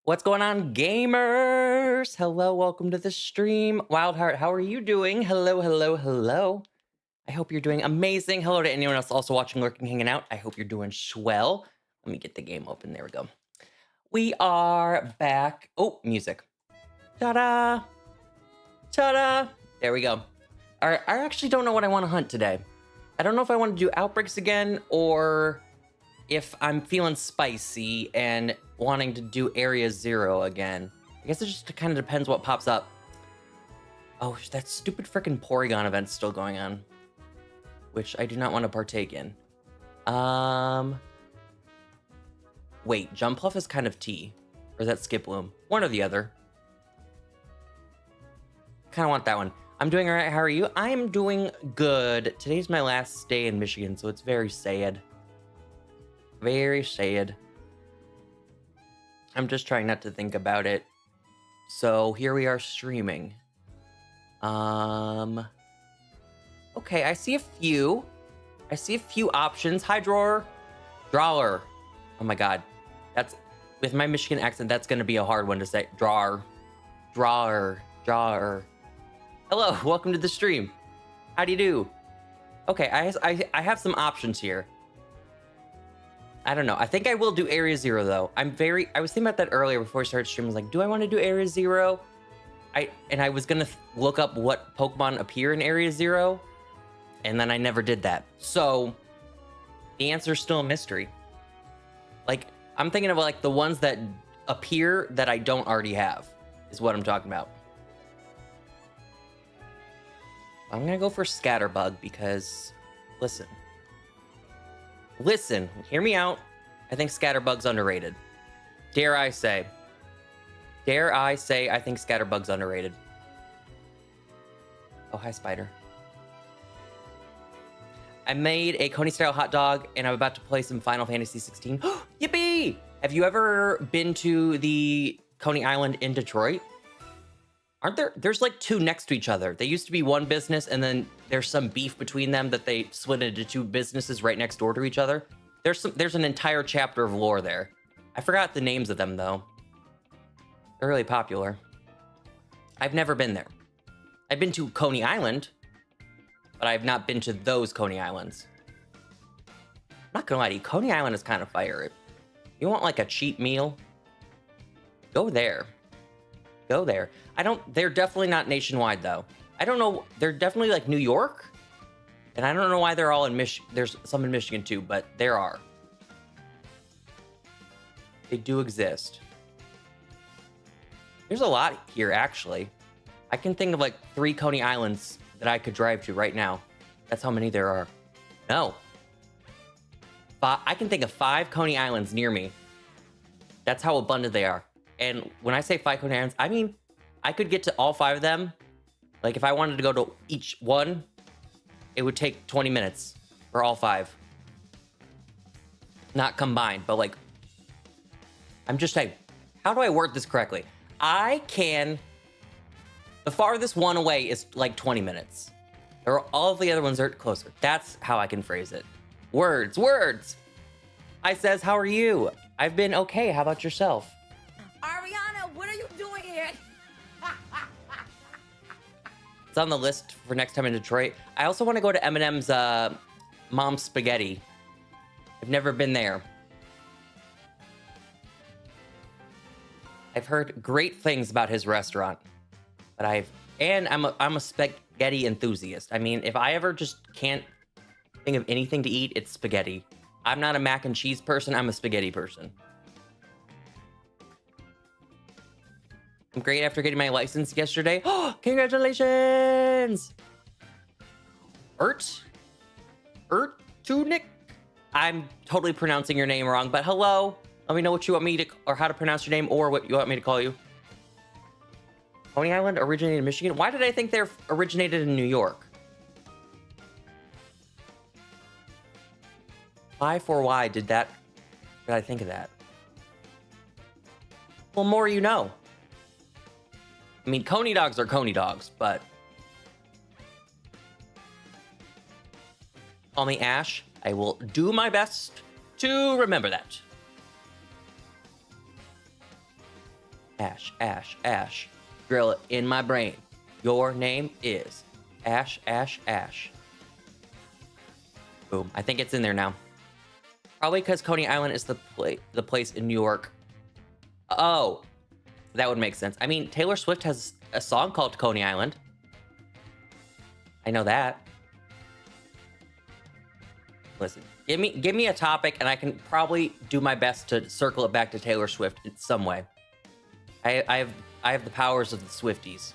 What's going on, gamers? Hello, welcome to the stream. Wildheart, how are you doing? Hello, hello, hello. I hope you're doing amazing. Hello to anyone else also watching, lurking, hanging out. I hope you're doing swell. Let me get the game open. There we go. We are back. Oh, music. Ta-da! Ta-da! There we go. All right, I actually don't know what I want to hunt today. I don't know if I want to do outbreaks again or if I'm feeling spicy and wanting to do Area 0 again. I guess it just kind of depends what pops up. Oh, that stupid frickin' Porygon event's still going on, which I do not want to partake in. Wait, Jumpluff is kind of T, or is that Skiploom? One or the other. Kind of want that one. I'm doing all right. How are you? I am doing good. Today's my last day in Michigan, so it's very sad. Very sad. I'm just trying not to think about it. So here we are streaming. Okay, I see a few. I see a few options. Hi, Drawer. Drawer. Oh my god. That's, with my Michigan accent, that's gonna be a hard one to say. Drawer. Drawer. Drawer. Hello, welcome to the stream. How do you do? Okay, I have some options here. I don't know. I think I will do Area 0 though. I was thinking about that earlier before I started streaming. I was like, do I want to do Area 0? I was gonna look up what Pokemon appear in Area 0, and then I never did that. So the answer is still a mystery. Like, I'm thinking of like the ones that appear that I don't already have, is what I'm talking about. I'm gonna go for Scatterbug because, listen, hear me out. I think Scatterbug's underrated. Dare I say, I think Scatterbug's underrated. Oh, hi, Spider. I made a Coney-style hot dog, and I'm about to play some Final Fantasy 16. Yippee! Have you ever been to the Coney Island in Detroit? There's like two next to each other. They used to be one business, and then there's some beef between them that they split into two businesses right next door to each other. There's an entire chapter of lore there. I forgot the names of them though. They're really popular. I've never been there. I've been to Coney Island, but I've not been to those Coney Islands. I'm not gonna lie to you, Coney Island is kind of fire. You want like a cheap meal? Go there. Go there. They're definitely not nationwide though. I don't know, they're definitely like New York. And I don't know why they're all in Michigan. There's some in Michigan too, but there are. They do exist. There's a lot here actually. I can think of like 3 Coney Islands that I could drive to right now. That's how many there are. No. I can think of 5 Coney Islands near me. That's how abundant they are. And when I say 5 Coney Islands, I mean, I could get to all 5 of them. Like if I wanted to go to each one, it would take 20 minutes for all 5. Not combined, but like, I'm just saying, how do I word this correctly? The farthest one away is like 20 minutes. Or all of the other ones are closer. That's how I can phrase it. Words. Hi says, how are you? I've been okay. How about yourself? Ariana, what are you doing here? It's on the list for next time in Detroit. I also want to go to Eminem's Mom's Spaghetti. I've never been there. I've heard great things about his restaurant, but I'm a spaghetti enthusiast. I mean, if I ever just can't think of anything to eat, it's spaghetti. I'm not a mac and cheese person. I'm a spaghetti person. I'm great after getting my license yesterday. Oh, congratulations! Ertunik? I'm totally pronouncing your name wrong, but hello. Let me know what you want me to, or how to pronounce your name, or what you want me to call you. Coney Island originated in Michigan? Why did I think they're originated in New York? Why did I think of that? Well, more you know. I mean, Coney dogs are Coney dogs, but... Call me Ash. I will do my best to remember that. Ash, Ash, Ash. Drill it in my brain. Your name is Ash, Ash, Ash. Boom. I think it's in there now. Probably because Coney Island is the place in New York. Oh, that would make sense. I mean, Taylor Swift has a song called Coney Island. I know that. Listen, give me a topic, and I can probably do my best to circle it back to Taylor Swift in some way. I have the powers of the Swifties.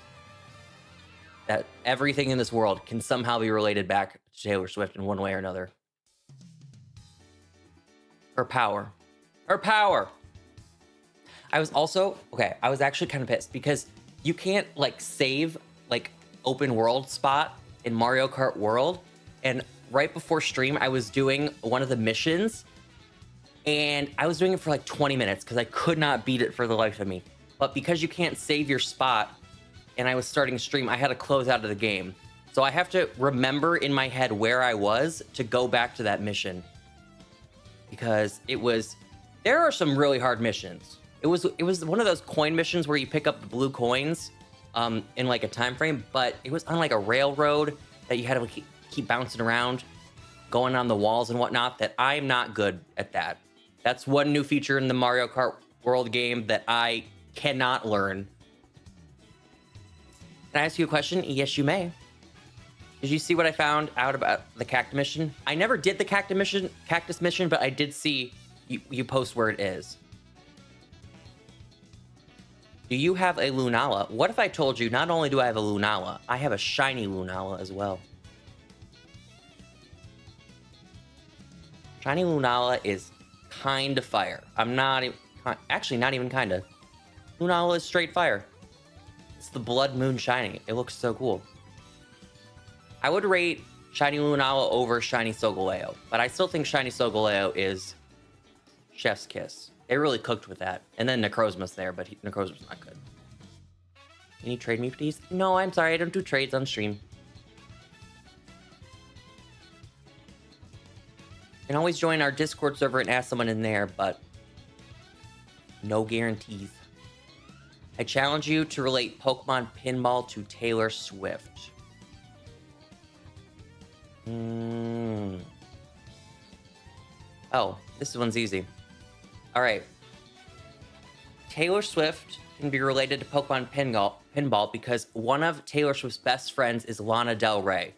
That everything in this world can somehow be related back to Taylor Swift in one way or another. Her power. Her power. I was actually kind of pissed because you can't like save like open world spot in Mario Kart World. And right before stream, I was doing one of the missions and I was doing it for like 20 minutes because I could not beat it for the life of me. But because you can't save your spot and I was starting stream, I had to close out of the game. So I have to remember in my head where I was to go back to that mission. Because there are some really hard missions. It was one of those coin missions where you pick up the blue coins in like a time frame, but it was on like a railroad that you had to keep bouncing around, going on the walls and whatnot, that I'm not good at that. That's one new feature in the Mario Kart World game that I cannot learn. Can I ask you a question? Yes, you may. Did you see what I found out about the cactus mission? I never did the cactus mission, but I did see you post where it is. Do you have a Lunala? What if I told you not only do I have a Lunala, I have a shiny Lunala as well? Shiny Lunala is kind of fire. I'm not even, actually not even kind of. Lunala is straight fire. It's the Blood Moon Shiny. It looks so cool. I would rate Shiny Lunala over Shiny Solgaleo, but I still think Shiny Solgaleo is chef's kiss. They really cooked with that. And then Necrozma's there, but Necrozma's not good. Can you trade me, please? No, I'm sorry. I don't do trades on stream. You can always join our Discord server and ask someone in there, but no guarantees. I challenge you to relate Pokemon Pinball to Taylor Swift. Oh, this one's easy. All right. Taylor Swift can be related to Pokemon Pinball because one of Taylor Swift's best friends is Lana Del Rey.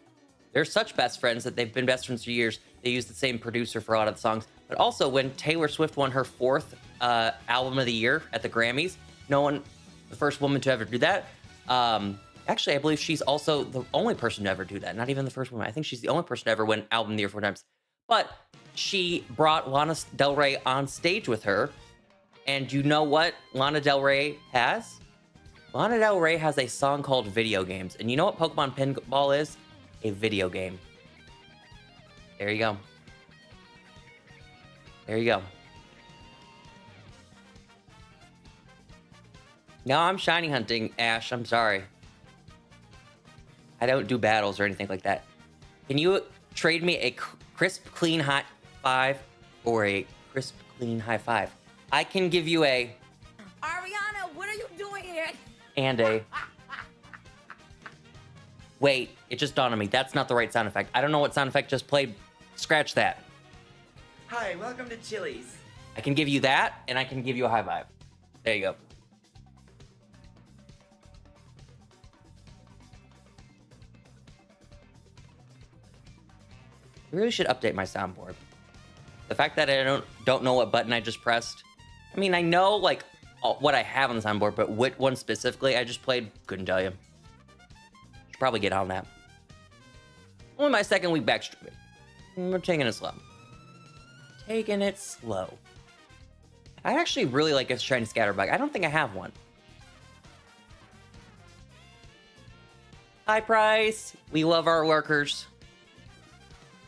They're such best friends that they've been best friends for years. They use the same producer for a lot of the songs. But also, when Taylor Swift won her 4th album of the year at the Grammys, the first woman to ever do that. Actually, I believe she's also the only person to ever do that. Not even the first woman. I think she's the only person to ever win album of the year 4 times. But she brought Lana Del Rey on stage with her. And you know what Lana Del Rey has? Lana Del Rey has a song called Video Games. And you know what Pokemon Pinball is? A video game. There you go. There you go. No, I'm shiny hunting, Ash. I'm sorry. I don't do battles or anything like that. Can you trade me a crisp, clean high five or a crisp, clean high five? I can give you a... Ariana, what are you doing here? And a... Wait, it just dawned on me. That's not the right sound effect. I don't know what sound effect just played. Scratch that. Hi, welcome to Chili's. I can give you that, and I can give you a high five. There you go. I really should update my soundboard. The fact that I don't know what button I just pressed. I mean, I know like what I have on the soundboard, but which one specifically I just played, couldn't tell you. Should probably get on that. Only my second week back streaming. We're taking it slow. Taking it slow. I actually really like a shiny Scatterbug. I don't think I have one. High price. We love our lurkers.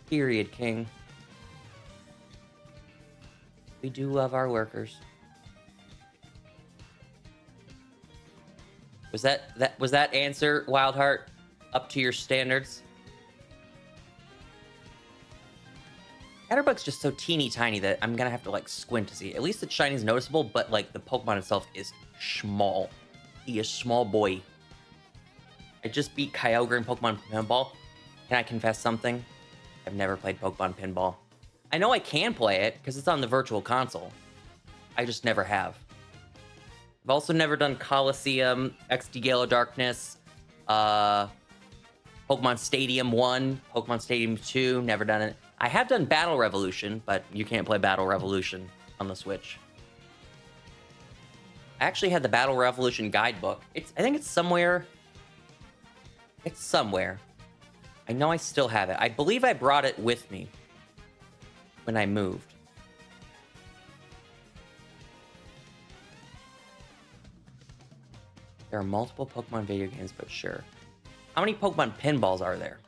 Period, King. We do love our lurkers. Was that answer, Wildheart, up to your standards? Scatterbug's just so teeny tiny that I'm gonna have to like squint to see it. At least the shiny's noticeable, but like the Pokemon itself is small. He is small boy. I just beat Kyogre in Pokemon Pinball. Can I confess something? I've never played Pokemon Pinball. I know I can play it because it's on the Virtual Console. I just never have. I've also never done Coliseum, XD Gale of Darkness, Pokemon Stadium 1, Pokemon Stadium 2, never done it. I have done Battle Revolution, but you can't play Battle Revolution on the Switch. I actually had the Battle Revolution guidebook. I think it's somewhere. It's somewhere. I know I still have it. I believe I brought it with me when I moved. There are multiple Pokemon video games, but sure. How many Pokemon pinballs are there?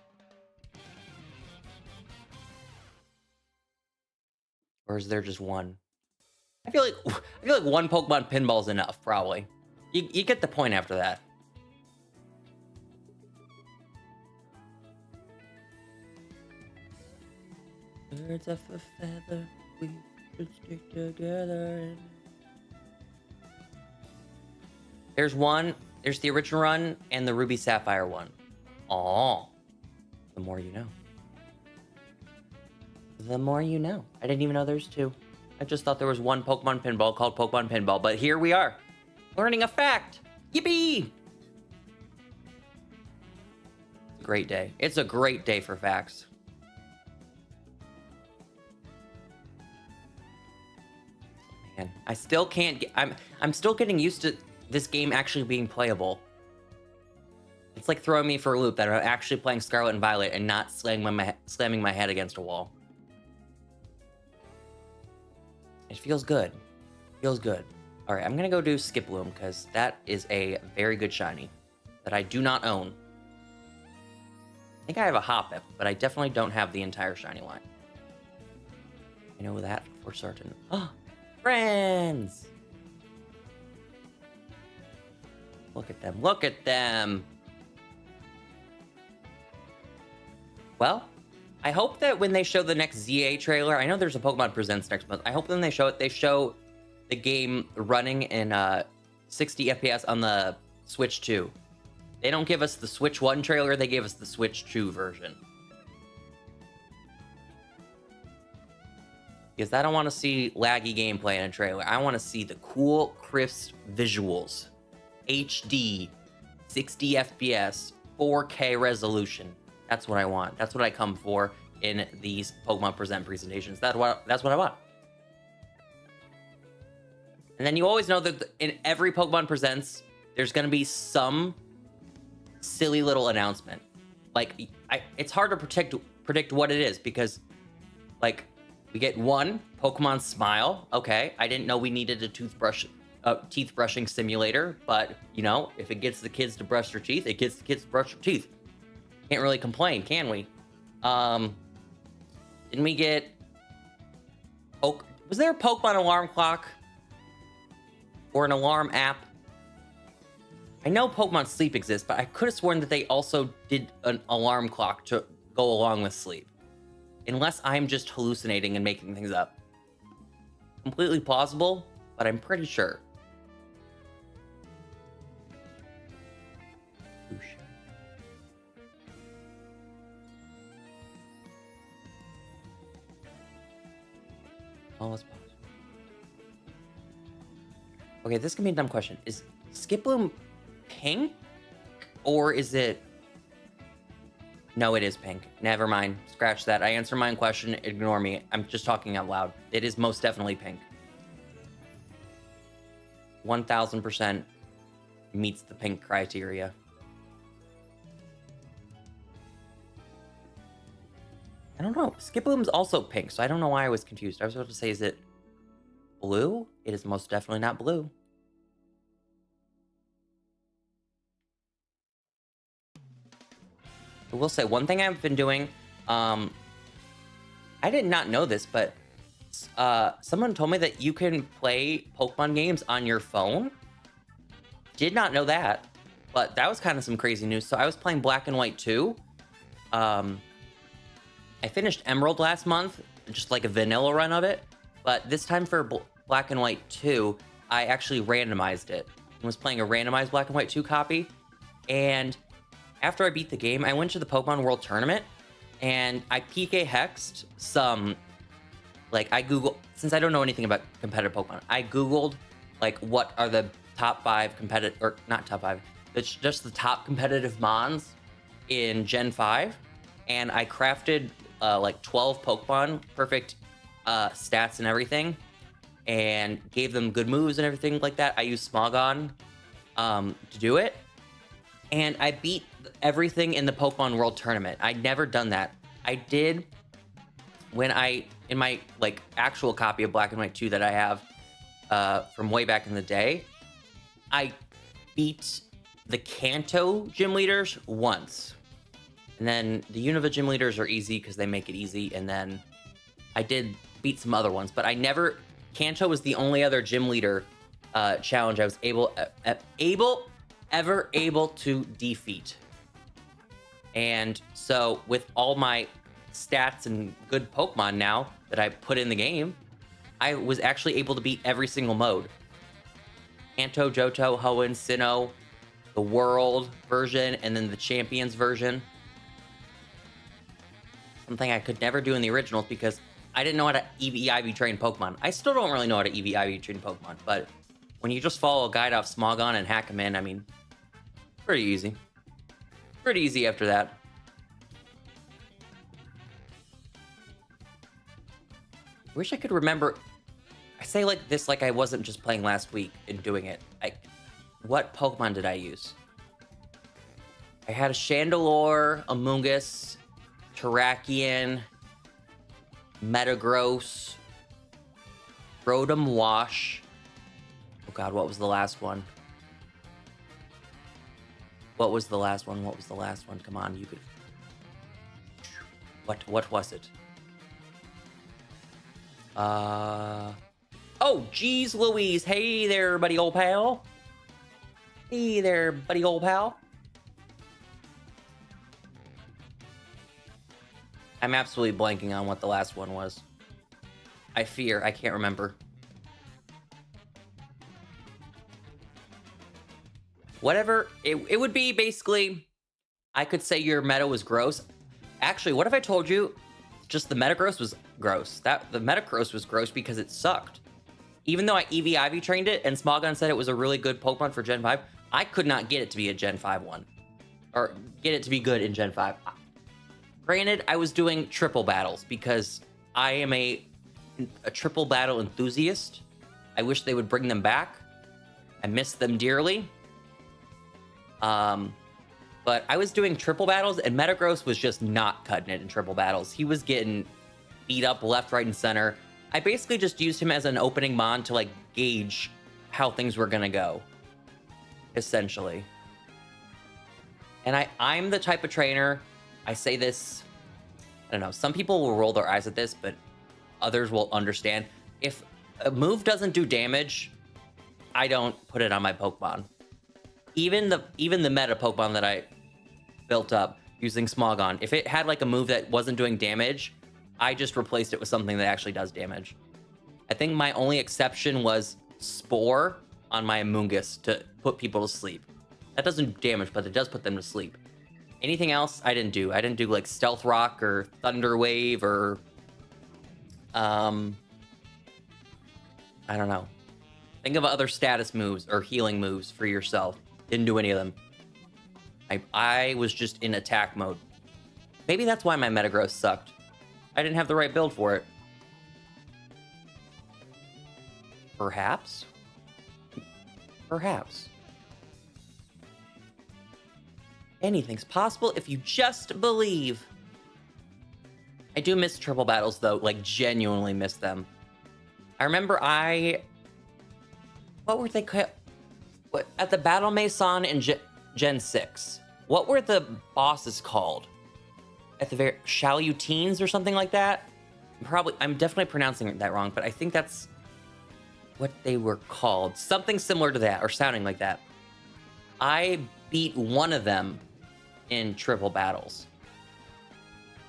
Or is there just one? I feel like one Pokemon pinball is enough, probably. You get the point after that. Birds of a feather, we should stick together. There's one. There's the original run and the Ruby Sapphire one. Aw. The more you know. The more you know. I didn't even know there's two. I just thought there was one Pokemon Pinball called Pokemon Pinball, but here we are. Learning a fact. Yippee! It's a great day. It's a great day for facts. Man, I still can't get... I'm still getting used to this game actually being playable. It's like throwing me for a loop that I'm actually playing Scarlet and Violet and not slamming my head against a wall. It feels good. Feels good. All right, I'm gonna go do Skiploom because that is a very good shiny that I do not own. I think I have a Hoppip, but I definitely don't have the entire shiny line. I know that for certain. Oh, friends! Look at them. Look at them. Well, I hope that when they show the next ZA trailer, I know there's a Pokemon Presents next month. I hope when they show it, they show the game running in 60 FPS on the Switch 2. They don't give us the Switch 1 trailer, they gave us the Switch 2 version. Because I don't want to see laggy gameplay in a trailer. I want to see the cool, crisp visuals. HD, 60 FPS, 4K resolution. That's what I want. That's what I come for in these Pokemon Present presentations. That's what I want. And then you always know that in every Pokemon Presents, there's going to be some silly little announcement. Like, it's hard to predict what it is because, like, we get one Pokemon Smile. Okay, I didn't know we needed a teeth brushing simulator, but you know, if it gets the kids to brush their teeth, it gets the kids to brush their teeth. Can't really complain, can we? Didn't we get... Was there a Pokemon alarm clock? Or an alarm app? I know Pokemon Sleep exists, but I could have sworn that they also did an alarm clock to go along with sleep. Unless I'm just hallucinating and making things up. Completely plausible, but I'm pretty sure. All is possible. Okay, this can be a dumb question. Is Skiploom pink? Or is it No, it is pink. Never mind. Scratch that. I answered my own question. Ignore me. I'm just talking out loud. It is most definitely pink. 1000% meets the pink criteria. I don't know. Skiploom's also pink, so I don't know why I was confused. I was about to say, is it blue? It is most definitely not blue. I will say one thing I've been doing, I did not know this, but someone told me that you can play Pokemon games on your phone. Did not know that, but that was kind of some crazy news. So I was playing Black and White 2. I finished Emerald last month, just like a vanilla run of it. But this time for Black and White 2, I actually randomized it. I was playing a randomized Black and White 2 copy. And after I beat the game, I went to the Pokemon World Tournament. And I PK hexed some, like I Googled, since I don't know anything about competitive Pokemon, I Googled like what are the top 5 competitive, or not top 5, it's just the top competitive Mons in Gen 5. And I crafted like 12 Pokemon, perfect stats and everything, and gave them good moves and everything like that. I used Smogon to do it, and I beat everything in the Pokemon World Tournament. I'd never done that. I did when in my like actual copy of Black and White 2 that I have from way back in the day, I beat the Kanto gym leaders once. And then the Unova gym leaders are easy because they make it easy. And then I did beat some other ones, but I never, Kanto was the only other gym leader challenge I was able to defeat. And so with all my stats and good Pokemon now that I put in the game, I was actually able to beat every single mode. Kanto, Johto, Hoenn, Sinnoh, the World version, and then the Champions version. Something I could never do in the originals because I didn't know how to EV/IV train Pokemon. I still don't really know how to EV/IV train Pokemon, but when you just follow a guide off Smogon and hack him in, I mean, pretty easy. Pretty easy after that. I wish I could remember. I say like this like I wasn't just playing last week and doing it. What Pokemon did I use? I had a Chandelure, Amoonguss, Terrakion, Metagross, Rotom Wash. Oh god, what was the last one? What was the last one? What was the last one? Come on, you could... What was it? Oh, geez Louise. Hey there, buddy old pal. Hey there, buddy old pal. I'm absolutely blanking on what the last one was. I fear I can't remember. Whatever, it would be basically, I could say your meta was gross. Actually, what if I told you just the Metagross was gross? The Metagross was gross because it sucked. Even though I EV/IV trained it and Smogon said it was a really good Pokemon for Gen 5, I could not get it to be a Gen 5 one. Or get it to be good in Gen 5. Granted, I was doing triple battles because I am a triple battle enthusiast. I wish they would bring them back. I miss them dearly. But I was doing triple battles and Metagross was just not cutting it in triple battles. He was getting beat up left, right, and center. I basically just used him as an opening mon to like gauge how things were gonna go, essentially. And I'm the type of trainer, I say this, I don't know, some people will roll their eyes at this, but others will understand. If a move doesn't do damage, I don't put it on my Pokemon. Even the meta Pokemon that I built up using Smogon, if it had like a move that wasn't doing damage, I just replaced it with something that actually does damage. I think my only exception was Spore on my Amoonguss to put people to sleep. That doesn't do damage, but it does put them to sleep. Anything else, I didn't do. I didn't do like Stealth Rock or Thunder Wave or... I don't know. Think of other status moves or healing moves for yourself. Didn't do any of them. I was just in attack mode. Maybe that's why my Metagross sucked. I didn't have the right build for it. Perhaps? Perhaps. Anything's possible if you just believe. I do miss triple battles, though. Like, genuinely miss them. I remember what were they called? At the Battle Maison in Gen 6. What were the bosses called? At the very... Shalutines or something like that? I'm definitely pronouncing that wrong, but I think that's what they were called. Something similar to that, or sounding like that. I beat one of them in triple battles.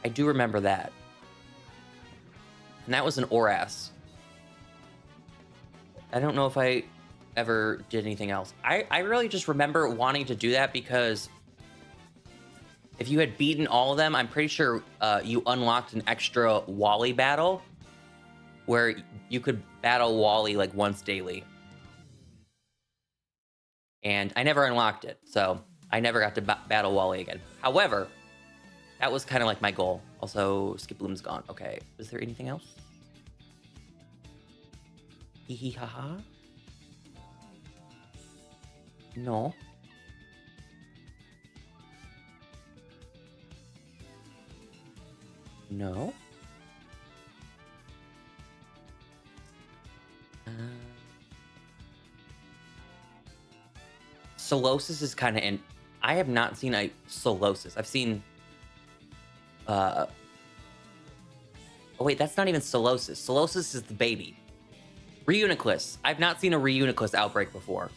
I do remember that. And that was an Oras. I don't know if I ever did anything else. I really just remember wanting to do that because if you had beaten all of them, I'm pretty sure you unlocked an extra Wally battle where you could battle Wally like once daily. And I never unlocked it, so I never got to battle Wally again. However, that was kind of like my goal. Also, Skip Bloom's gone. Okay, is there anything else? Hee hee ha ha? No. No. Solosis is kind of in. I have not seen a Solosis. I've seen. Oh wait, that's not even Solosis. Solosis is the baby. Reuniclus. I've not seen a Reuniclus outbreak before.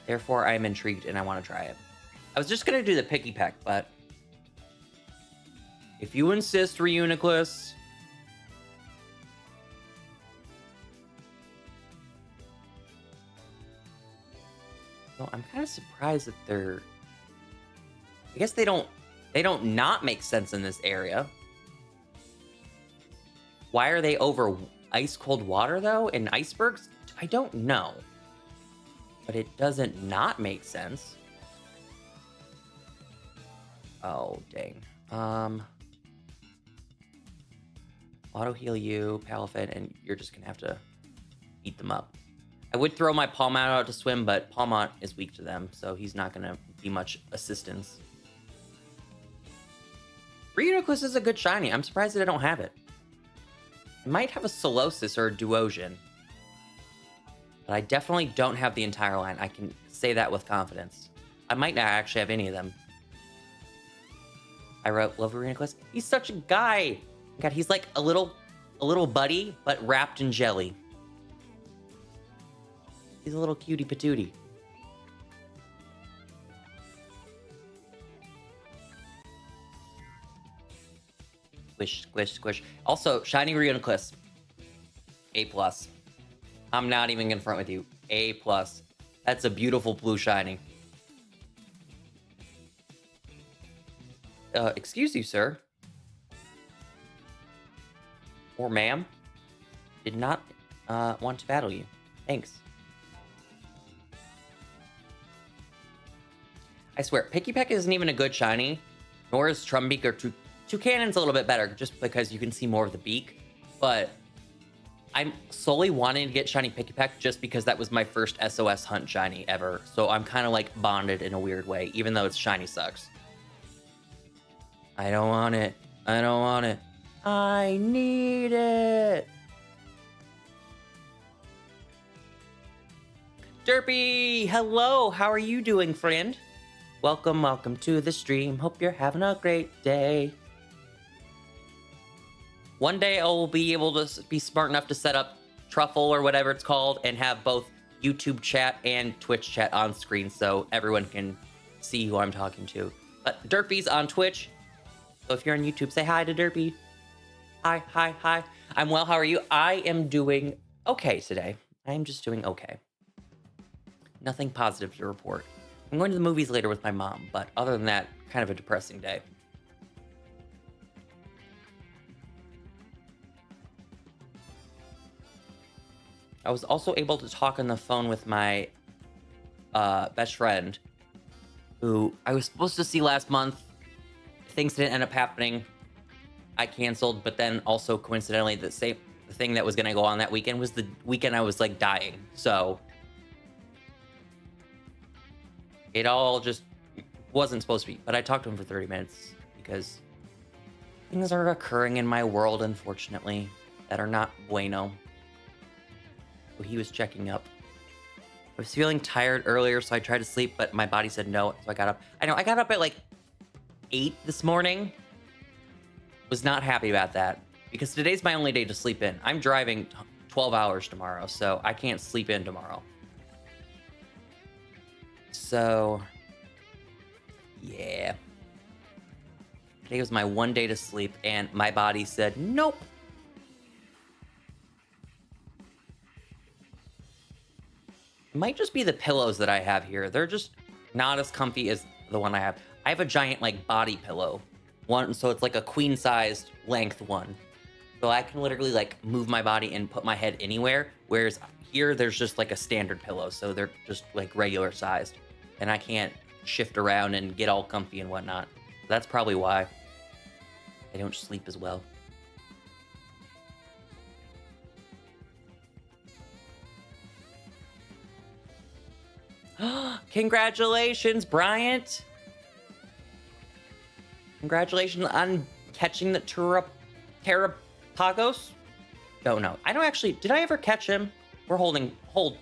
Therefore, I am intrigued and I want to try it. I was just gonna do the Picky Peck, but if you insist, Reuniclus. Well, I'm kind of surprised that they're... I guess they don't not make sense in this area. Why are they over ice cold water though? In icebergs? I don't know. But it doesn't not make sense. Oh, dang. Auto heal you, Palafin, and you're just gonna have to eat them up. I would throw my Palmont out to swim, but Palmont is weak to them, so he's not gonna be much assistance. Reuniclus is a good shiny. I'm surprised that I don't have it. I might have a Solosis or a Duosian. But I definitely don't have the entire line. I can say that with confidence. I might not actually have any of them. I love Reuniclus. He's such a guy. God, he's like a little buddy, but wrapped in jelly. He's a little cutie patootie. Squish, squish, squish. Also, shiny Reuniclus. A+. I'm not even gonna front with you. A+. That's a beautiful blue shiny. Excuse you, sir. Or ma'am. Did not want to battle you. Thanks. I swear, Picky Peck isn't even a good shiny, nor is Trumbeak or Toucannon's a little bit better, just because you can see more of the beak. But I'm solely wanting to get shiny Picky Peck just because that was my first SOS hunt shiny ever. So I'm kind of like bonded in a weird way, even though it's shiny sucks. I don't want it. I don't want it. I need it. Derpy, hello. How are you doing, friend? Welcome, welcome to the stream. Hope you're having a great day. One day I will be able to be smart enough to set up Truffle or whatever it's called and have both YouTube chat and Twitch chat on screen so everyone can see who I'm talking to. But Derpy's on Twitch. So if you're on YouTube, say hi to Derpy. Hi, hi, hi. I'm well, how are you? I am doing okay today. I am just doing okay. Nothing positive to report. I'm going to the movies later with my mom, but other than that, kind of a depressing day. I was also able to talk on the phone with my best friend, who I was supposed to see last month, things didn't end up happening. I canceled, but then also coincidentally, the thing that was going to go on that weekend was the weekend I was like dying. So it all just wasn't supposed to be. But I talked to him for 30 minutes because things are occurring in my world, unfortunately, that are not bueno. So he was checking up. I was feeling tired earlier, so I tried to sleep, but my body said no, so I got up. I know, I got up at like 8 this morning. Was not happy about that, because today's my only day to sleep in. I'm driving 12 hours tomorrow, so I can't sleep in tomorrow. So, yeah. Today was my one day to sleep, and my body said, nope. It might just be the pillows that I have here. They're just not as comfy as the one I have. I have a giant, like, body pillow. One, so it's like a queen-sized length one. So I can literally, like, move my body and put my head anywhere, whereas here, there's just, like, a standard pillow, so they're just, like, regular-sized. And I can't shift around and get all comfy and whatnot. That's probably why I don't sleep as well. Congratulations, Bryant! Congratulations on catching the Terrapagos? Don't know. I don't actually... Did I ever catch him? We're holding... Hold.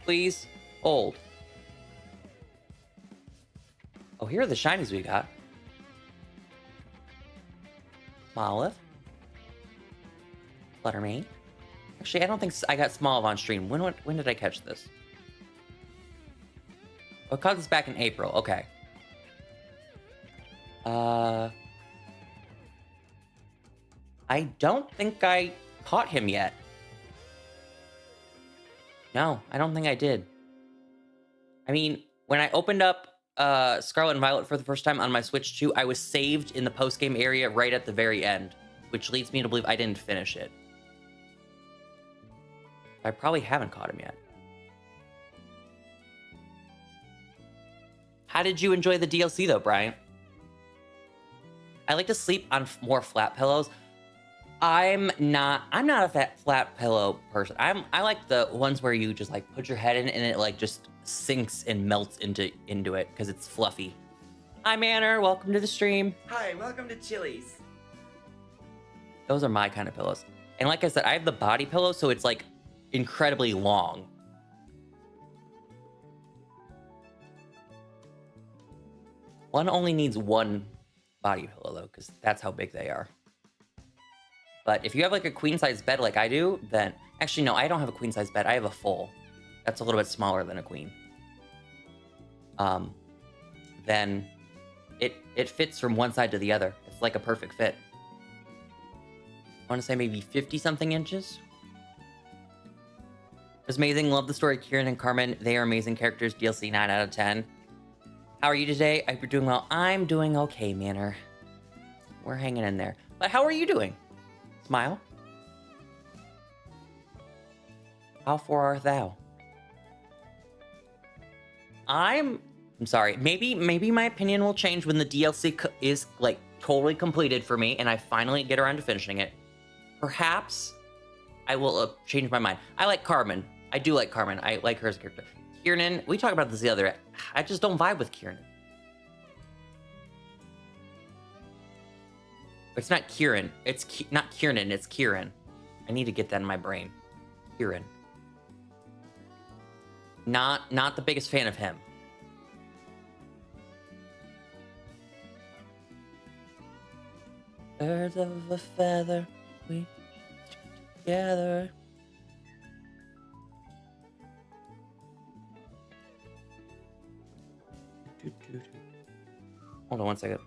Please. Hold. Oh, here are the shinies we got. Smoliv. Fluttermane. Actually, I don't think I got Smoliv on stream. When did I catch this? Oh, I caught this back in April. Okay. I don't think I caught him yet. No, I don't think I did. I mean, when I opened up Scarlet and Violet for the first time on my Switch 2, I was saved in the post-game area right at the very end, which leads me to believe I didn't finish it. I probably haven't caught him yet. How did you enjoy the DLC though, Brian? I like to sleep on more flat pillows. I'm not a flat pillow person. I like the ones where you just like put your head in and it like just sinks and melts into it because it's fluffy. Hi Manor, welcome to the stream. Hi, welcome to Chili's. Those are my kind of pillows. And like I said, I have the body pillow, so it's like incredibly long. One only needs one body pillow though, because that's how big they are. But if you have like a queen size bed like I do, then actually no, I don't have a queen size bed. I have a full. That's a little bit smaller than a queen. Then it fits from one side to the other. It's like a perfect fit. I want to say maybe 50 something inches. It's amazing. Love the story. Kieran and Carmen, they are amazing characters. DLC 9 out of 10. How are you today? I hope you're doing well. I'm doing okay, Manor. We're hanging in there. But how are you doing? Smile. How far art thou? I'm sorry. Maybe my opinion will change when the DLC is like totally completed for me and I finally get around to finishing it. Perhaps I will change my mind. I like Carmen. I do like Carmen. I like her as a character. Kieran, we talked about this the other day. I just don't vibe with Kieran. It's not Kieran. It's not Kieran. It's Kieran. I need to get that in my brain. Kieran. Not the biggest fan of him. Birds of a feather, we together. Hold on one second.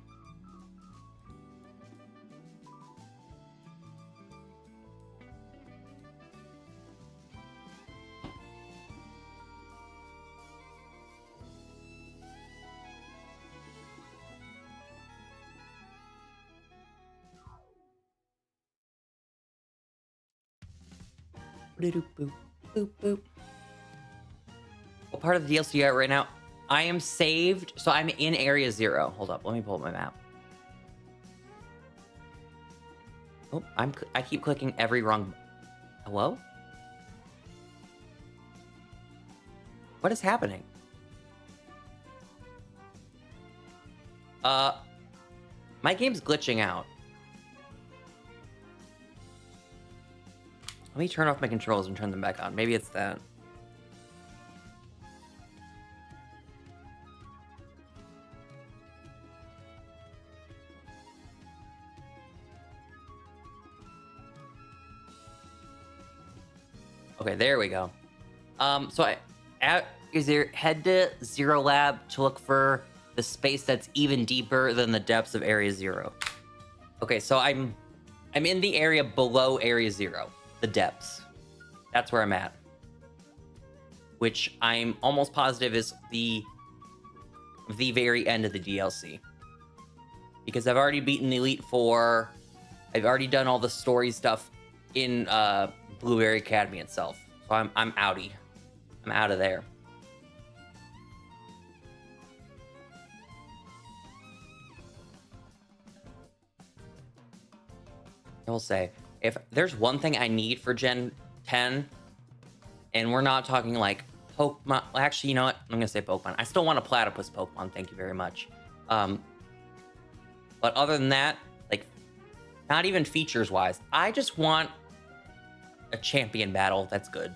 Boop, boop, boop. What part of the DLC are you at right now? I am saved. So I'm in area 0. Hold up. Let me pull up my map. Oh, I keep clicking every wrong. Hello? What is happening? My game's glitching out. Let me turn off my controls and turn them back on. Maybe it's that. Okay, there we go. So head to Zero Lab to look for the space that's even deeper than the depths of Area 0. Okay, so I'm in the area below Area 0, the depths. That's where I'm at. Which I'm almost positive is the very end of the DLC. Because I've already beaten the Elite Four. I've already done all the story stuff in Blueberry Academy itself. So I'm outie. I'm out of there. I will say, if there's one thing I need for Gen 10, and we're not talking like Pokemon. Actually, you know what? I'm going to say Pokemon. I still want a Platypus Pokemon. Thank you very much. But other than that, like, not even features-wise, I just want a champion battle that's good.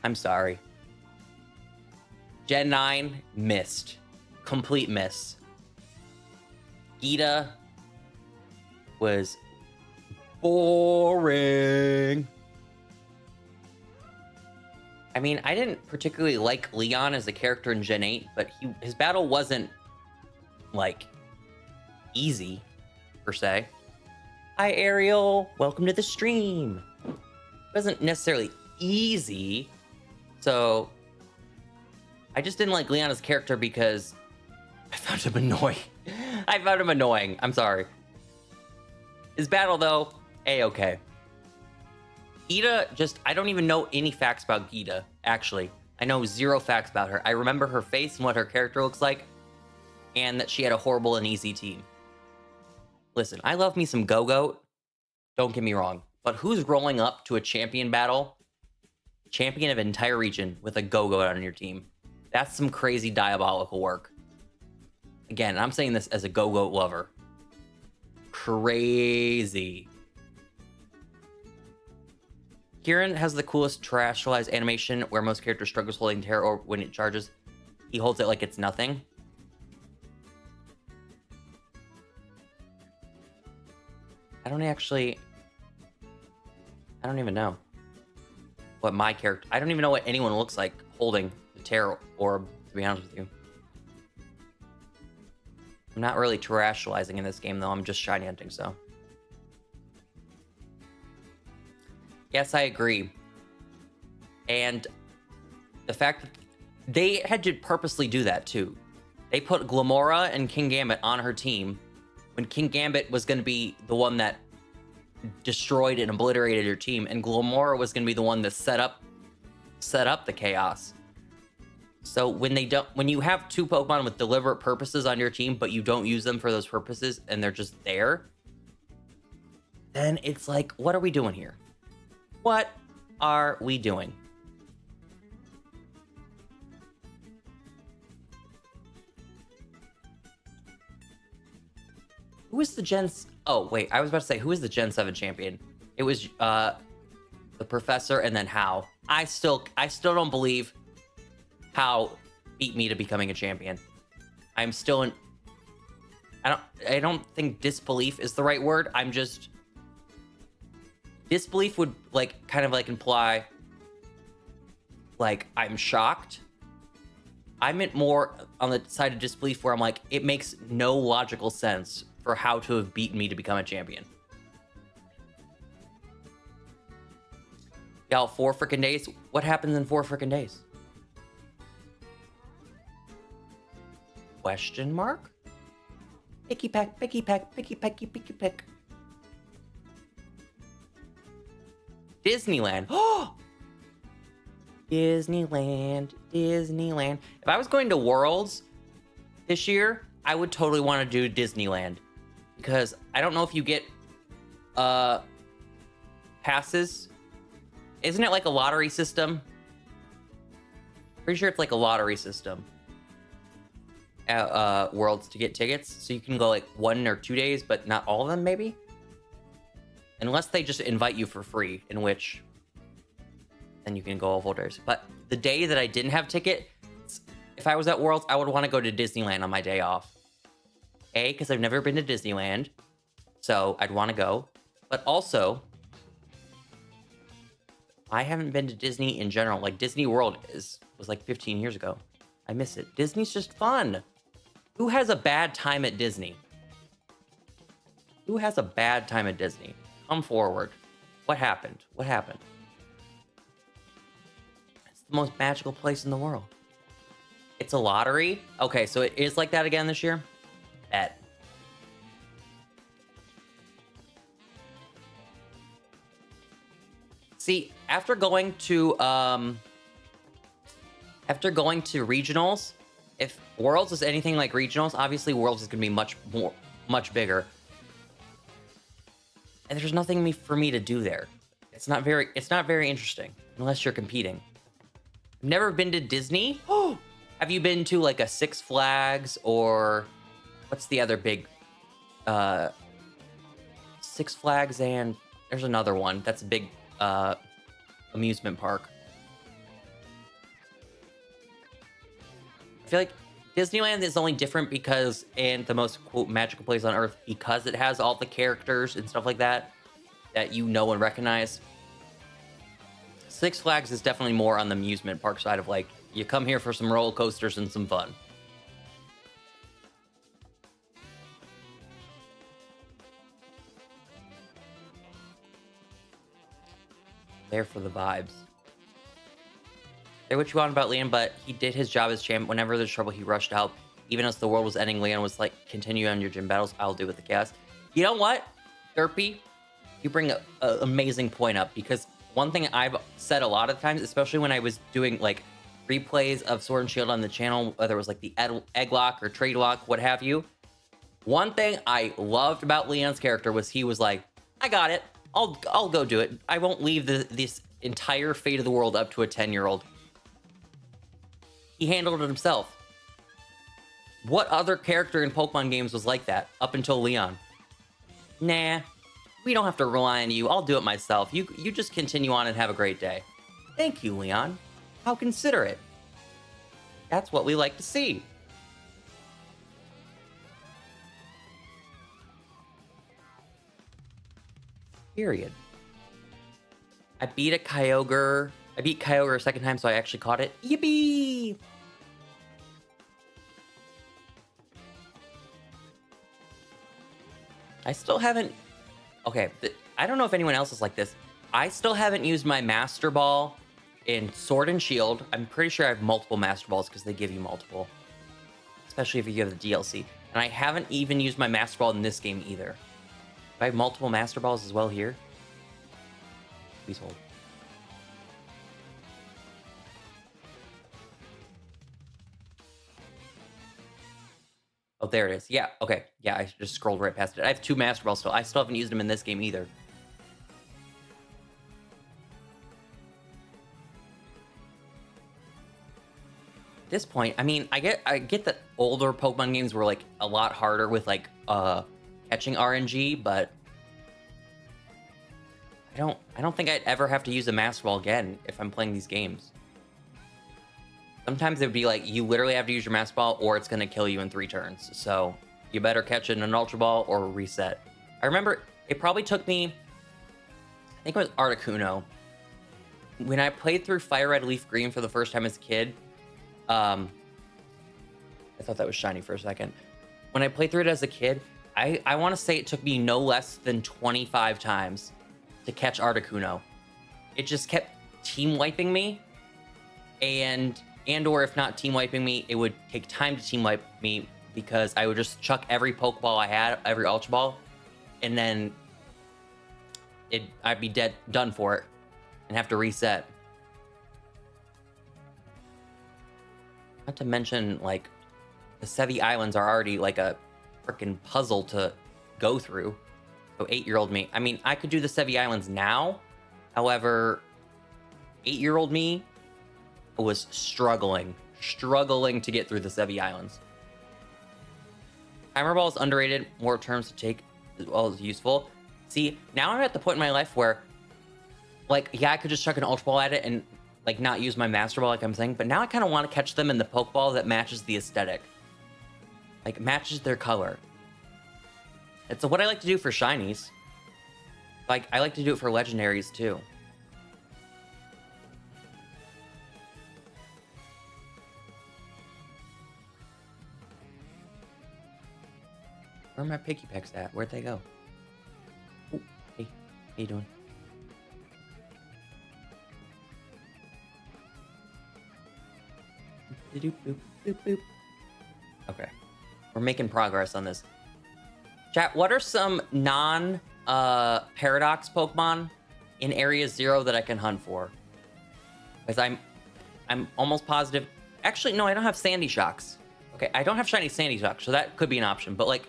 I'm sorry. Gen 9, missed. Complete miss. Gita was boring. I mean, I didn't particularly like Leon as a character in Gen 8, but his battle wasn't, like, easy, per se. Hi, Ariel. Welcome to the stream. It wasn't necessarily easy, so I just didn't like Leon as a character because I found him annoying. I found him annoying. I'm sorry. His battle, though, A-okay. Gita, I don't even know any facts about Gita, actually. I know 0 facts about her. I remember her face and what her character looks like, and that she had a horrible and easy team. Listen, I love me some Go-Goat. Don't get me wrong. But who's rolling up to a champion battle, champion of an entire region, with a Go-Goat on your team? That's some crazy diabolical work. Again, I'm saying this as a Go-Goat lover. Crazy. Kieran has the coolest terrestrialized animation where most characters struggles holding terror, or when it charges, he holds it like it's nothing. I don't even know what my character... I don't even know what anyone looks like holding the Terror Orb, to be honest with you. I'm not really terrestrializing in this game, though. I'm just shiny hunting, so... Yes, I agree. And the fact that they had to purposely do that, too. They put Glamora and King Gambit on her team when King Gambit was going to be the one that destroyed and obliterated your team, and Glamora was going to be the one that set up the chaos. So when you have 2 Pokemon with deliberate purposes on your team, but you don't use them for those purposes, and they're just there, then it's like, what are we doing here? What are we doing? Who is the Gen... Oh, wait. I was about to say, who is the Gen 7 champion? It was the Professor and then How. I still don't believe How beat me to becoming a champion. I'm still in... I don't think disbelief is the right word. I'm just... Disbelief would, like, kind of, like, imply, like, I'm shocked. I meant more on the side of disbelief where I'm like, it makes no logical sense for How to have beaten me to become a champion. Y'all, 4 frickin' days? What happens in 4 frickin' days? Question mark? Picky peck, picky peck, picky pecky, picky peck. Disneyland. Oh! Disneyland, Disneyland. If I was going to Worlds this year, I would totally want to do Disneyland. Because I don't know if you get passes. Isn't it like a lottery system? Pretty sure it's like a lottery system at Worlds to get tickets. So you can go like 1 or 2 days, but not all of them maybe? Unless they just invite you for free, in which then you can go all full days. But the day that I didn't have tickets, if I was at Worlds, I would want to go to Disneyland on my day off. A, because I've never been to Disneyland, so I'd want to go. But also, I haven't been to Disney in general. Like, Disney World was like 15 years ago. I miss it. Disney's just fun. Who has a bad time at Disney? Who has a bad time at Disney? Come forward. What happened? What happened? It's the most magical place in the world. It's a lottery? Okay, so it is like that again this year? Bet. See, after going to regionals, if Worlds is anything like regionals, obviously Worlds is going to be much bigger. And there's nothing for me to do there. It's not very interesting unless you're competing. I've never been to Disney. Oh, have you been to like a Six Flags or what's the other big Six Flags, and there's another one that's a big amusement park. I feel like Disneyland is only different because, and the most quote magical place on earth, because it has all the characters and stuff like that you know and recognize. Six Flags is definitely more on the amusement park side of like, you come here for some roller coasters and some fun. There for the vibes. Say what you want about Leon, but he did his job as champ. Whenever there's trouble, he rushed out. Even as the world was ending, Leon was like, continue on your gym battles. I'll do with the cast. You know what, Derpy? You bring an amazing point up, because one thing I've said a lot of times, especially when I was doing like replays of Sword and Shield on the channel, whether it was like the egg lock or trade lock, what have you. One thing I loved about Leon's character was he was like, I got it. I'll go do it. I won't leave this entire fate of the world up to a 10-year-old. He handled it himself. What other character in Pokemon games was like that up until Leon? Nah, we don't have to rely on you. I'll do it myself. You just continue on and have a great day. Thank you, Leon. How considerate. That's what we like to see. Period. I beat Kyogre a second time, so I actually caught it. Yippee! I still haven't... Okay, I don't know if anyone else is like this. I still haven't used my Master Ball in Sword and Shield. I'm pretty sure I have multiple Master Balls because they give you multiple. Especially if you have the DLC. And I haven't even used my Master Ball in this game either. Do I have multiple Master Balls as well here? Please hold. Oh, there it is. Yeah, okay. Yeah, I just scrolled right past it. I have 2 Master Balls still. I still haven't used them in this game either. At this point, I mean, I get that older Pokemon games were like a lot harder with like catching RNG, but I don't think I'd ever have to use a Master Ball again if I'm playing these games. Sometimes it would be like, you literally have to use your Master Ball or it's going to kill you in 3 turns. So you better catch it in an Ultra Ball or reset. I remember it probably took me, I think it was Articuno. When I played through Fire Red Leaf Green for the first time as a kid, I thought that was shiny for a second. When I played through it as a kid, I want to say it took me no less than 25 times to catch Articuno. It just kept team wiping me, and or if not team wiping me, it would take time to team wipe me because I would just chuck every Pokeball I had, every Ultra Ball, and then I'd be done for it and have to reset. Not to mention, like, the Sevi Islands are already like a freaking puzzle to go through. So 8-year-old me. I mean, I could do the Sevi Islands now. However, 8-year-old me was struggling to get through the Sevi Islands. Timer ball is underrated. More terms to take as well as useful. See, now I'm at the point in my life where, like, yeah, I could just chuck an Ultra Ball at it and, like, not use my Master Ball like I'm saying, but now I kind of want to catch them in the Pokeball that matches the aesthetic. Like, matches their color. It's what I like to do for Shinies. Like, I like to do it for Legendaries, too. Where are my Pikipeks at? Where'd they go? Ooh, hey, how you doing? Boop, boop, boop, boop. Okay. We're making progress on this. Chat, what are some non-Paradox Pokemon in Area 0 that I can hunt for? Because I'm almost positive... Actually, no, I don't have Sandy Shocks. Okay, I don't have Shiny Sandy Shocks, so that could be an option. But, like,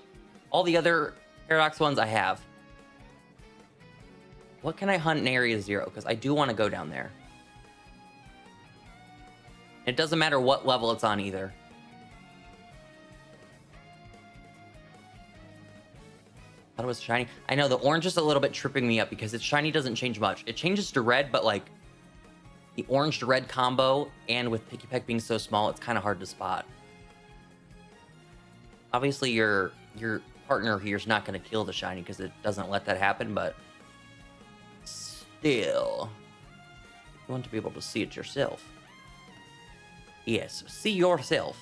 all the other Paradox ones I have. What can I hunt in Area 0? Because I do want to go down there. It doesn't matter what level it's on either. Thought it was shiny. I know the orange is a little bit tripping me up because its shiny doesn't change much. It changes to red, but like the orange to red combo, and with Pikipek being so small, it's kind of hard to spot. Obviously, your partner here is not going to kill the shiny because it doesn't let that happen, but still, you want to be able to see it yourself. Yes, see yourself.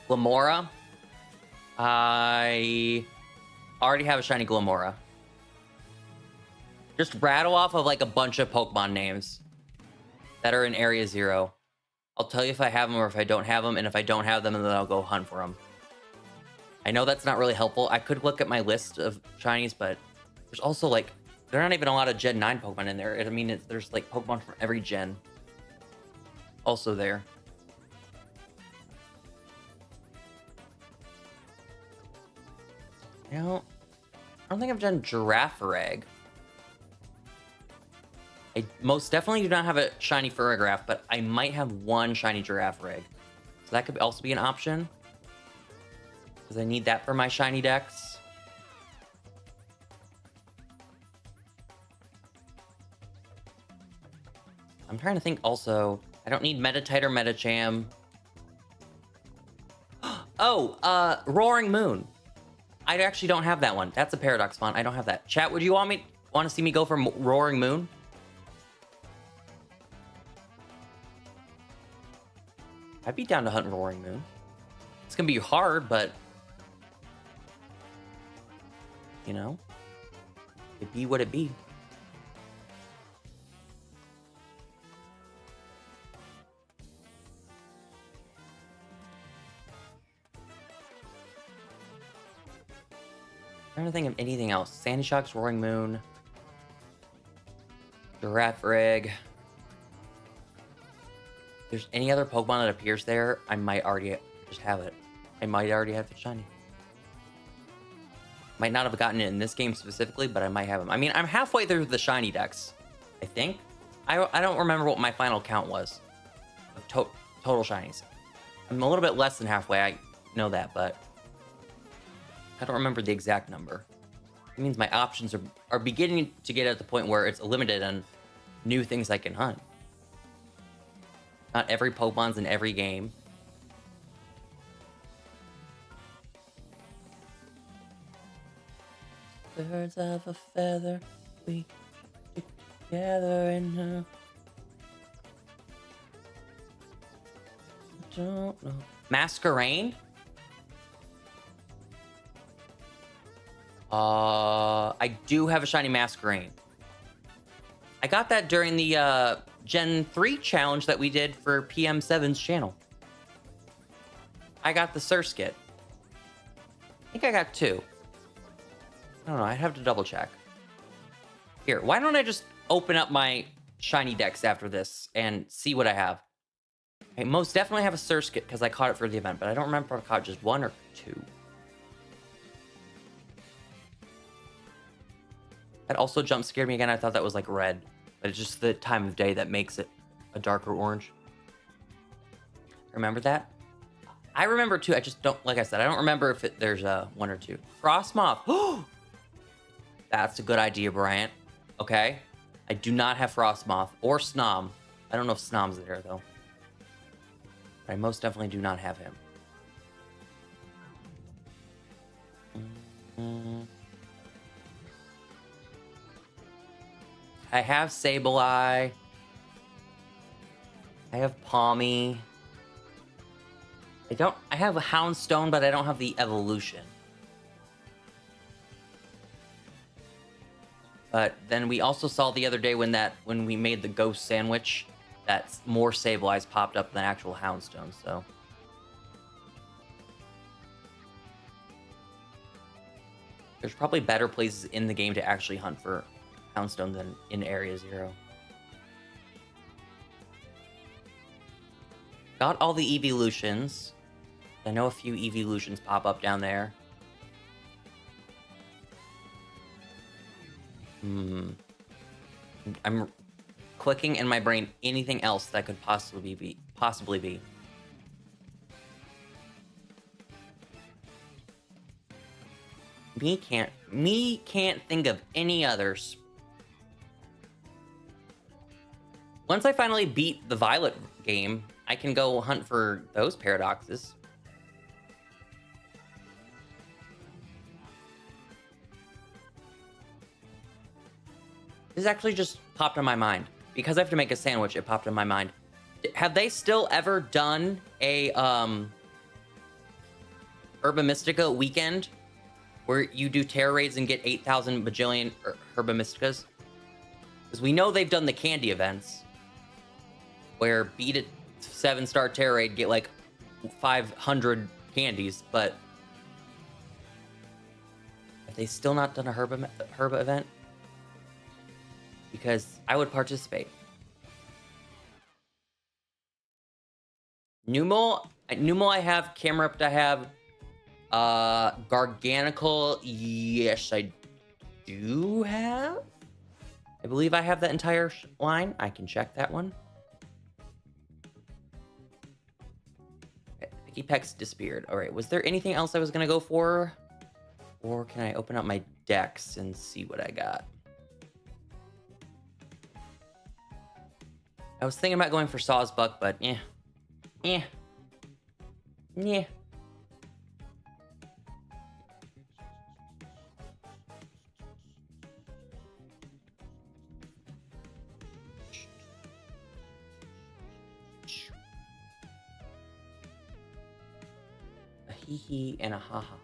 Glamora. I already have a shiny Glamora. Just rattle off of like a bunch of Pokemon names that are in Area 0. I'll tell you if I have them or if I don't have them, and if I don't have them, then I'll go hunt for them. I know that's not really helpful. I could look at my list of shinies, but there's also like, there aren't even a lot of Gen 9 Pokemon in there. I mean, there's like Pokemon from every gen also there. You know, I don't think I've done Giraffare. I most definitely do not have a shiny Farigiraf, but I might have one shiny Giraffare. So that could also be an option. Because I need that for my shiny decks. I'm trying to think also. I don't need Metatite or Metacham. Oh, Roaring Moon. I actually don't have that one. That's a Paradox font. I don't have that. Chat, would you want to see me go for Roaring Moon? I'd be down to hunt Roaring Moon. It's gonna be hard, but you know, it be what it be. I'm trying to think of anything else. Sandy Shocks, Roaring Moon, Giraffare. If there's any other Pokemon that appears there, I might already just have it. I might already have the shiny. Might not have gotten it in this game specifically, but I might have them. I mean, I'm halfway through the shiny decks, I think. I don't remember what my final count was of total shinies. I'm a little bit less than halfway, I know that, but I don't remember the exact number. It means my options are beginning to get at the point where it's limited on new things I can hunt. Not every Pokemon's in every game. Birds of a feather, we together in a... I don't know. Masquerain? I do have a shiny Masquerain. I got that during the Gen 3 challenge that we did for PM7's channel. I got the Surskit. I think I got 2. I don't know, I'd have to double check. Here, why don't I just open up my shiny decks after this and see what I have? I most definitely have a Surskit because I caught it for the event, but I don't remember if I caught just 1 or 2. That also jump scared me again. I thought that was like red, but it's just the time of day that makes it a darker orange. Remember that? I remember 2. I just don't, like I said, I don't remember if there's a 1 or 2. Frostmoth. Oh, that's a good idea, Bryant. Okay. I do not have Frostmoth or Snom. I don't know if Snom's there though. But I most definitely do not have him. I have Sableye. I have Palmy. I have a Houndstone, but I don't have the evolution. But then we also saw the other day when we made the ghost sandwich, that more Sableyes popped up than actual Houndstone, so. There's probably better places in the game to actually hunt for Houndstone than in Area 0. Got all the evolutions. I know a few evolutions pop up down there. I'm clicking in my brain anything else that could possibly be. Me can't think of any others. Once I finally beat the Violet game, I can go hunt for those paradoxes. This actually just popped in my mind. Because I have to make a sandwich, it popped in my mind. Have they still ever done a Herba Mystica weekend where you do terror raids and get 8,000 bajillion Herba Mysticas? Because we know they've done the candy events where beat it 7-star terror raid, get like 500 candies, but have they still not done a Herba event? Because I would participate. Numel I have. Camerupt I have. Garganical, yes, I do have. I believe I have that entire line. I can check that one. Picky Peck's disappeared. All right, was there anything else I was gonna go for? Or can I open up my decks and see what I got? I was thinking about going for Sawsbuck, but yeah. A hee-hee and a ha-ha.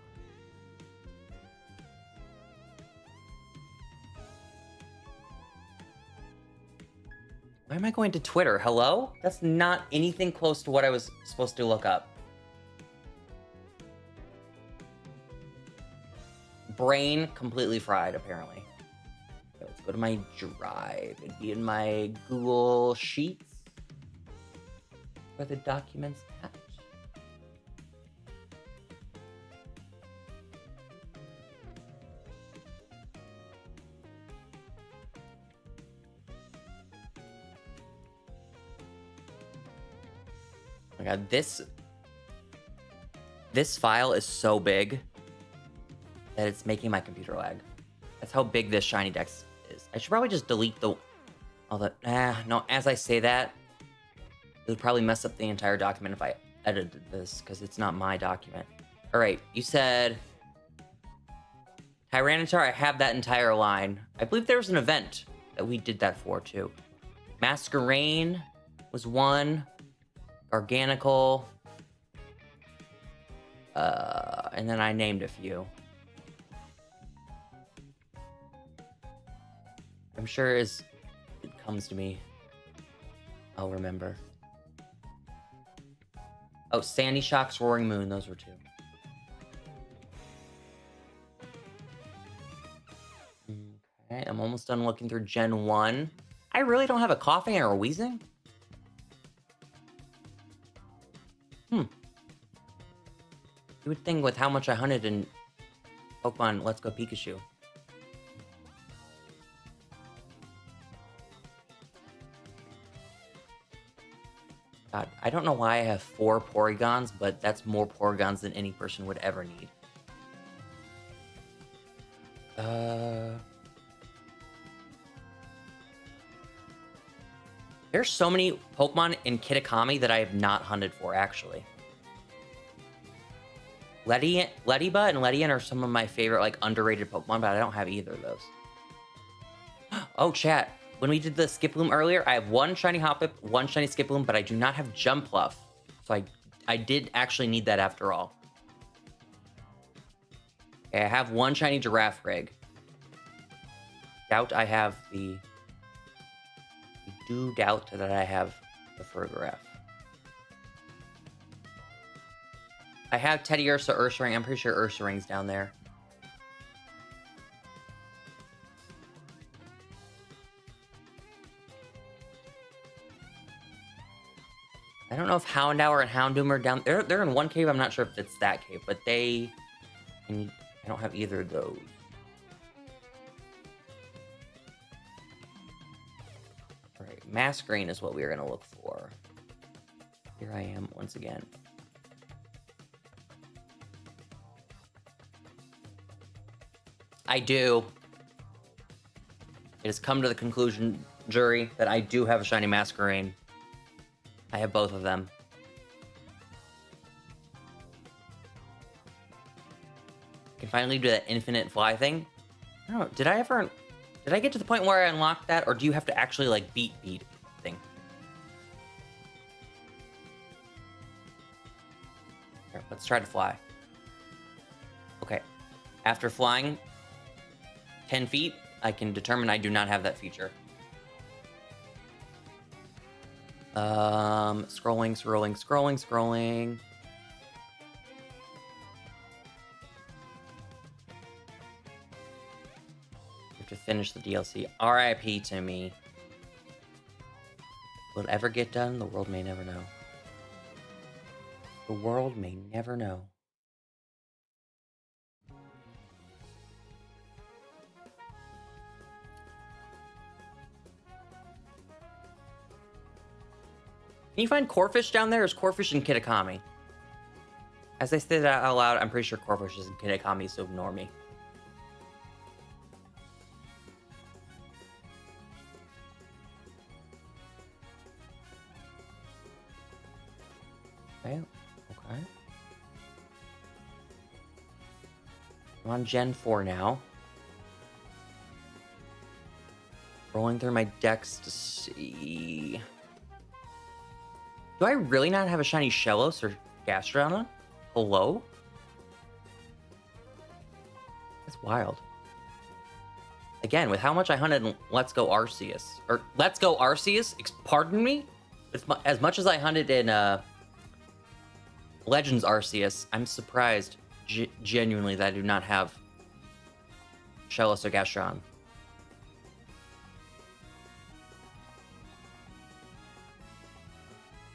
Why am I going to Twitter? Hello? That's not anything close to what I was supposed to look up. Brain completely fried, apparently. Okay, let's go to my drive. It'd be in my Google Sheets. Where the documents at? Oh my god, this file is so big that it's making my computer lag. That's how big this shiny dex is. I should probably just delete all the no, as I say that, it would probably mess up the entire document if I edited this, because it's not my document. All right, you said Tyranitar, I have that entire line. I believe there was an event that we did that for too. Masquerain was one. Organical. And then I named a few. I'm sure as it comes to me, I'll remember. Oh, Sandy Shock's Roaring Moon, those were 2. Okay, I'm almost done looking through Gen 1. I really don't have a coughing or a wheezing. You would think with how much I hunted in Pokemon Let's Go Pikachu. God, I don't know why I have 4 Porygons, but that's more Porygons than any person would ever need. There's so many Pokemon in Kitakami that I have not hunted for, actually. Lediba and Ledian are some of my favorite, like, underrated Pokemon, but I don't have either of those. Oh, chat. When we did the Skiploom earlier, I have 1 shiny Hoppip, 1 shiny Skiploom, but I do not have Jumpluff. So I did actually need that after all. Okay, I have 1 shiny Giraffe Rig. Doubt I have the... I do doubt that I have the Fergaraf. I have Teddiursa, Ursaring. I'm pretty sure Ursaring's down there. I don't know if Houndour and Houndoom are down. They're in one cave. I'm not sure if it's that cave, but I don't have either of those. All right, Masquerain is what we are going to look for. Here I am once again. I do. It has come to the conclusion, jury, that I do have a shiny Masquerain. I have both of them. I can finally do that infinite fly thing. I don't know, did I get to the point where I unlocked that, or do you have to actually, like, beat thing? Here, let's try to fly. Okay. After flying 10 feet, I can determine I do not have that feature. Scrolling. Have to finish the DLC. RIP to me. Will it ever get done? The world may never know. The world may never know. Can you find Corphish down there, or is Corphish in Kitakami? As I say that out loud, I'm pretty sure Corphish is in Kitakami, so ignore me. Okay. I'm on Gen 4 now. Rolling through my decks to see... Do I really not have a shiny Shellos or Gastrona? Hello? That's wild. Again, with how much I hunted in Let's Go Arceus. Or, Let's Go Arceus? Pardon me? As much as I hunted in Legends Arceus, I'm surprised genuinely that I do not have Shellos or Gastron.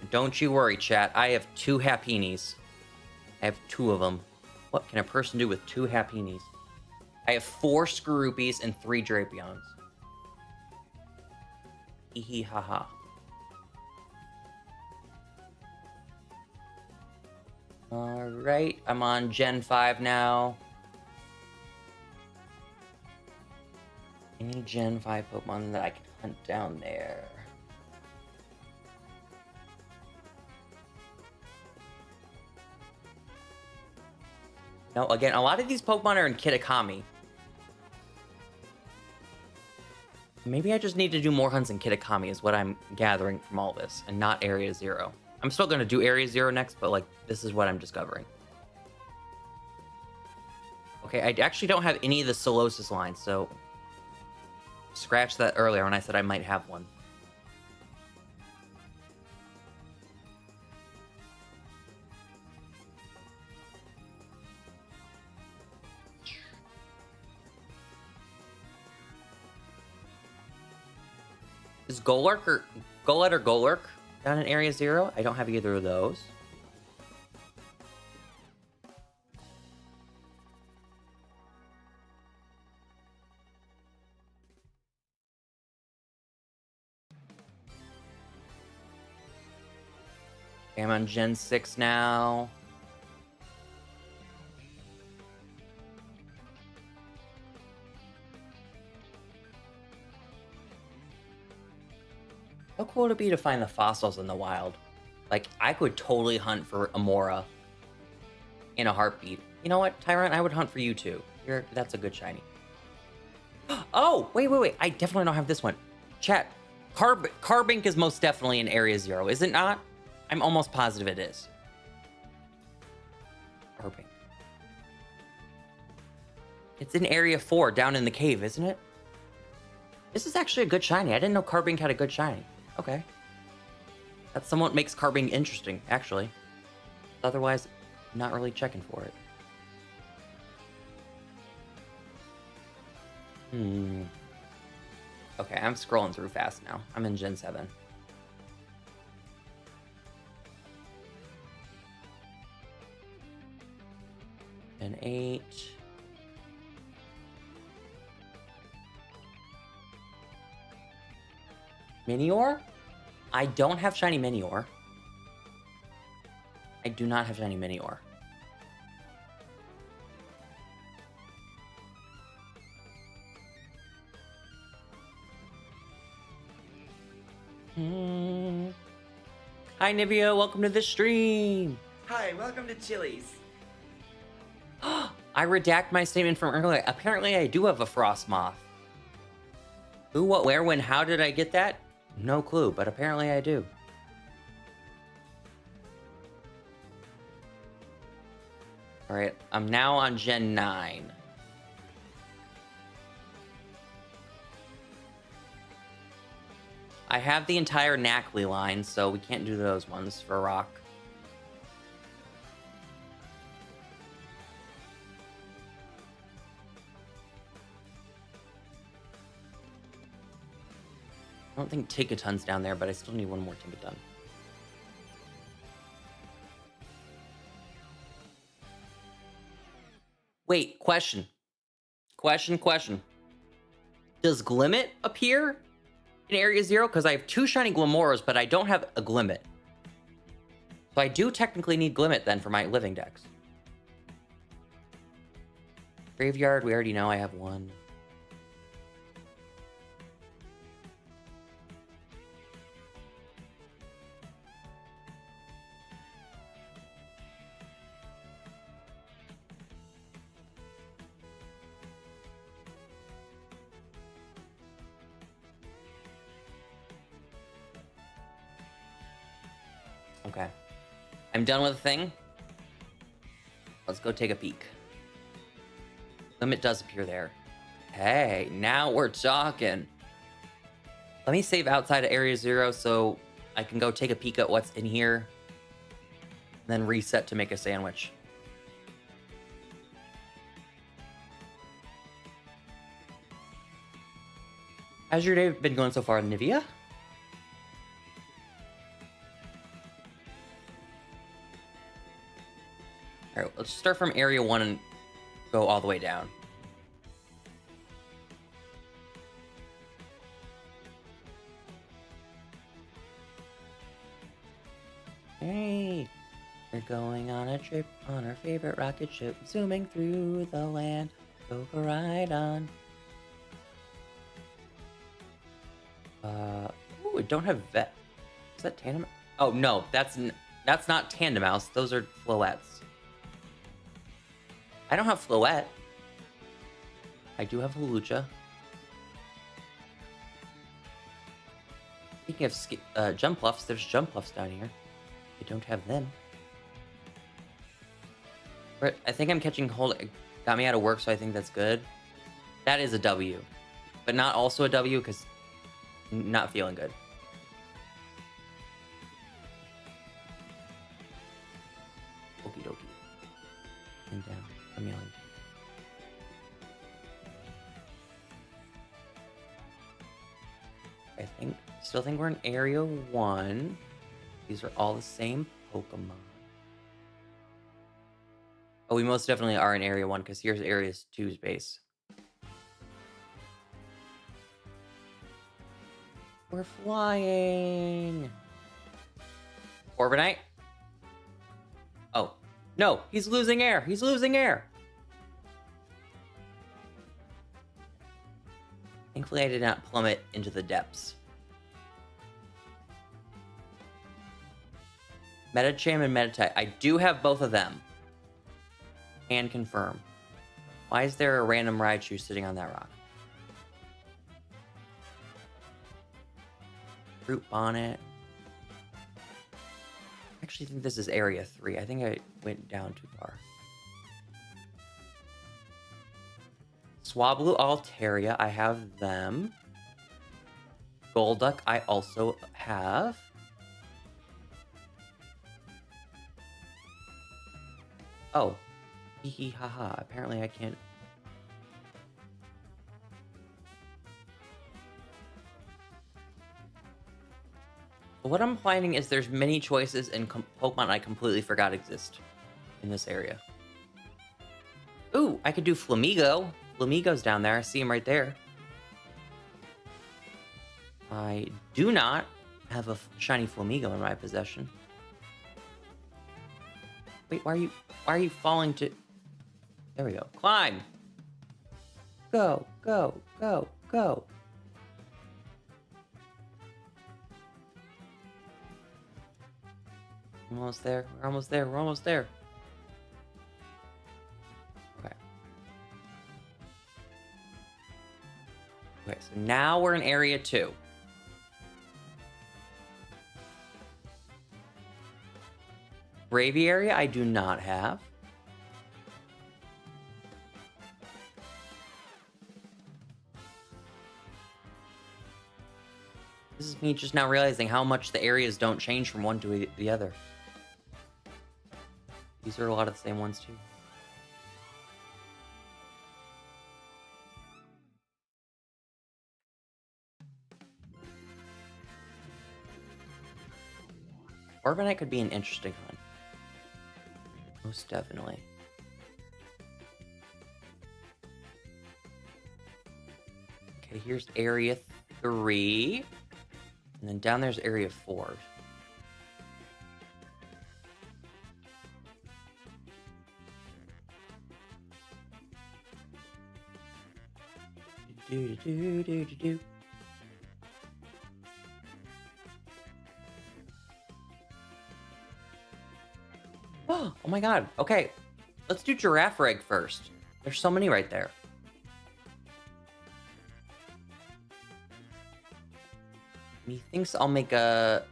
Don't you worry, chat. I have 2 Happinis. I have 2 of them. What can a person do with 2 Happinis? I have 4 Skorupies and 3 Drapions. Hee hee ha ha. Alright, I'm on Gen 5 now. Any Gen 5 Pokemon that I can hunt down there? No, again, a lot of these Pokemon are in Kitakami. Maybe I just need to do more hunts in Kitakami is what I'm gathering from all this, and not Area 0. I'm still going to do Area 0 next, but, like, this is what I'm discovering. Okay, I actually don't have any of the Solosis lines, so... Scratch that earlier when I said I might have one. Is Golett or Golurk down in Area 0? I don't have either of those. Okay, I'm on Gen 6 now. How cool would it be to find the fossils in the wild? Like, I could totally hunt for Amora in a heartbeat. You know what, Tyrant? I would hunt for you too. That's a good shiny. Oh, wait. I definitely don't have this one. Chat. Carbink is most definitely in Area 0, is it not? I'm almost positive it is. Carbink. It's in Area 4, down in the cave, isn't it? This is actually a good shiny. I didn't know Carbink had a good shiny. Okay. That somewhat makes Carbink interesting, actually. Otherwise, not really checking for it. Okay, I'm scrolling through fast now. I'm in Gen 7. Gen 8. Minior? I don't have shiny Minior. I do not have shiny Minior. Hi, Nivea. Welcome to the stream. Hi, welcome to Chili's. I redact my statement from earlier. Apparently, I do have a Frost Moth. Who, what, where, when, how did I get that? No clue, but apparently I do. All right, I'm now on Gen 9. I have the entire Knackley line, so we can't do those ones for rock. I don't think Tinkaton's down there, but I still need one more Tinkaton. Wait, question. Question. Does Glimmet appear in Area 0? Because I have 2 shiny Glamoras, but I don't have a Glimmet. So I do technically need Glimmet then for my living decks. Graveyard, we already know I have 1. Okay. I'm done with the thing. Let's go take a peek. Limit does appear there. Hey, now we're talking. Let me save outside of Area 0 so I can go take a peek at what's in here. And then reset to make a sandwich. How's your day been going so far, Nivea? All right, let's start from Area 1 and go all the way down. Hey, we're going on a trip on our favorite rocket ship, zooming through the land. Go for a ride on. Ooh, we don't have vet. Is that Tandem? Oh no, that's not Tandem Mouse. Those are Floettes. I don't have Floette. I do have Hulucha. Speaking of Jumpluffs, there's Jumpluffs down here. I don't have them. But I think I'm catching hold. It got me out of work, so I think that's good. That is a W. But not also a W, because not feeling good. Okie dokie. And down. I'm yelling. Still think we're in Area 1. These are all the same Pokemon. Oh, we most definitely are in Area 1, because here's Area 2's base. We're flying! Orbonite? No, he's losing air. He's losing air. Thankfully, I did not plummet into the depths. Metacham and Metatite. I do have both of them. Can confirm. Why is there a random Raichu sitting on that rock? Fruit Bonnet. I actually think this is Area 3. I think I went down too far. Swablu, Altaria, I have them. Golduck, I also have. Oh. Hee hee ha ha. Apparently I can't. What I'm finding is there's many choices and Pokemon I completely forgot exist in this area. Ooh, I could do Flamigo. Flamigo's down there. I see him right there. I do not have a shiny Flamigo in my possession. Wait, why are you falling to... There we go. Climb! Go, go, go, go. Almost there. We're almost there. We're almost there. Okay. Okay, so now we're in Area 2. Braviary, I do not have. This is me just now realizing how much the areas don't change from one to the other. These are a lot of the same ones too. Orbanite could be an interesting one. Most definitely. Okay, here's Area 3. And then down there's Area 4. Do. Oh my god. Okay. Let's do Giraffe Reg first. There's so many right there. Methinks I'll make a...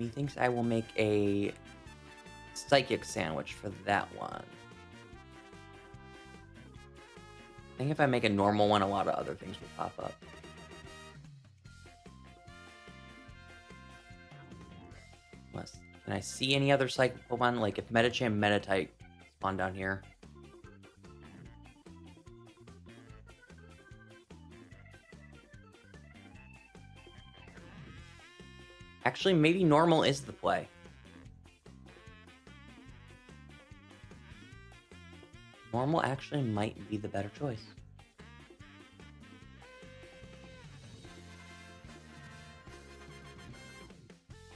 Methinks I will make a Psychic Sandwich for that one. I think if I make a normal one, a lot of other things will pop up. Unless, can I see any other Psychic Pokemon? Like if Metacham, Metatite spawn down here. Actually, maybe normal is the play. Normal actually might be the better choice.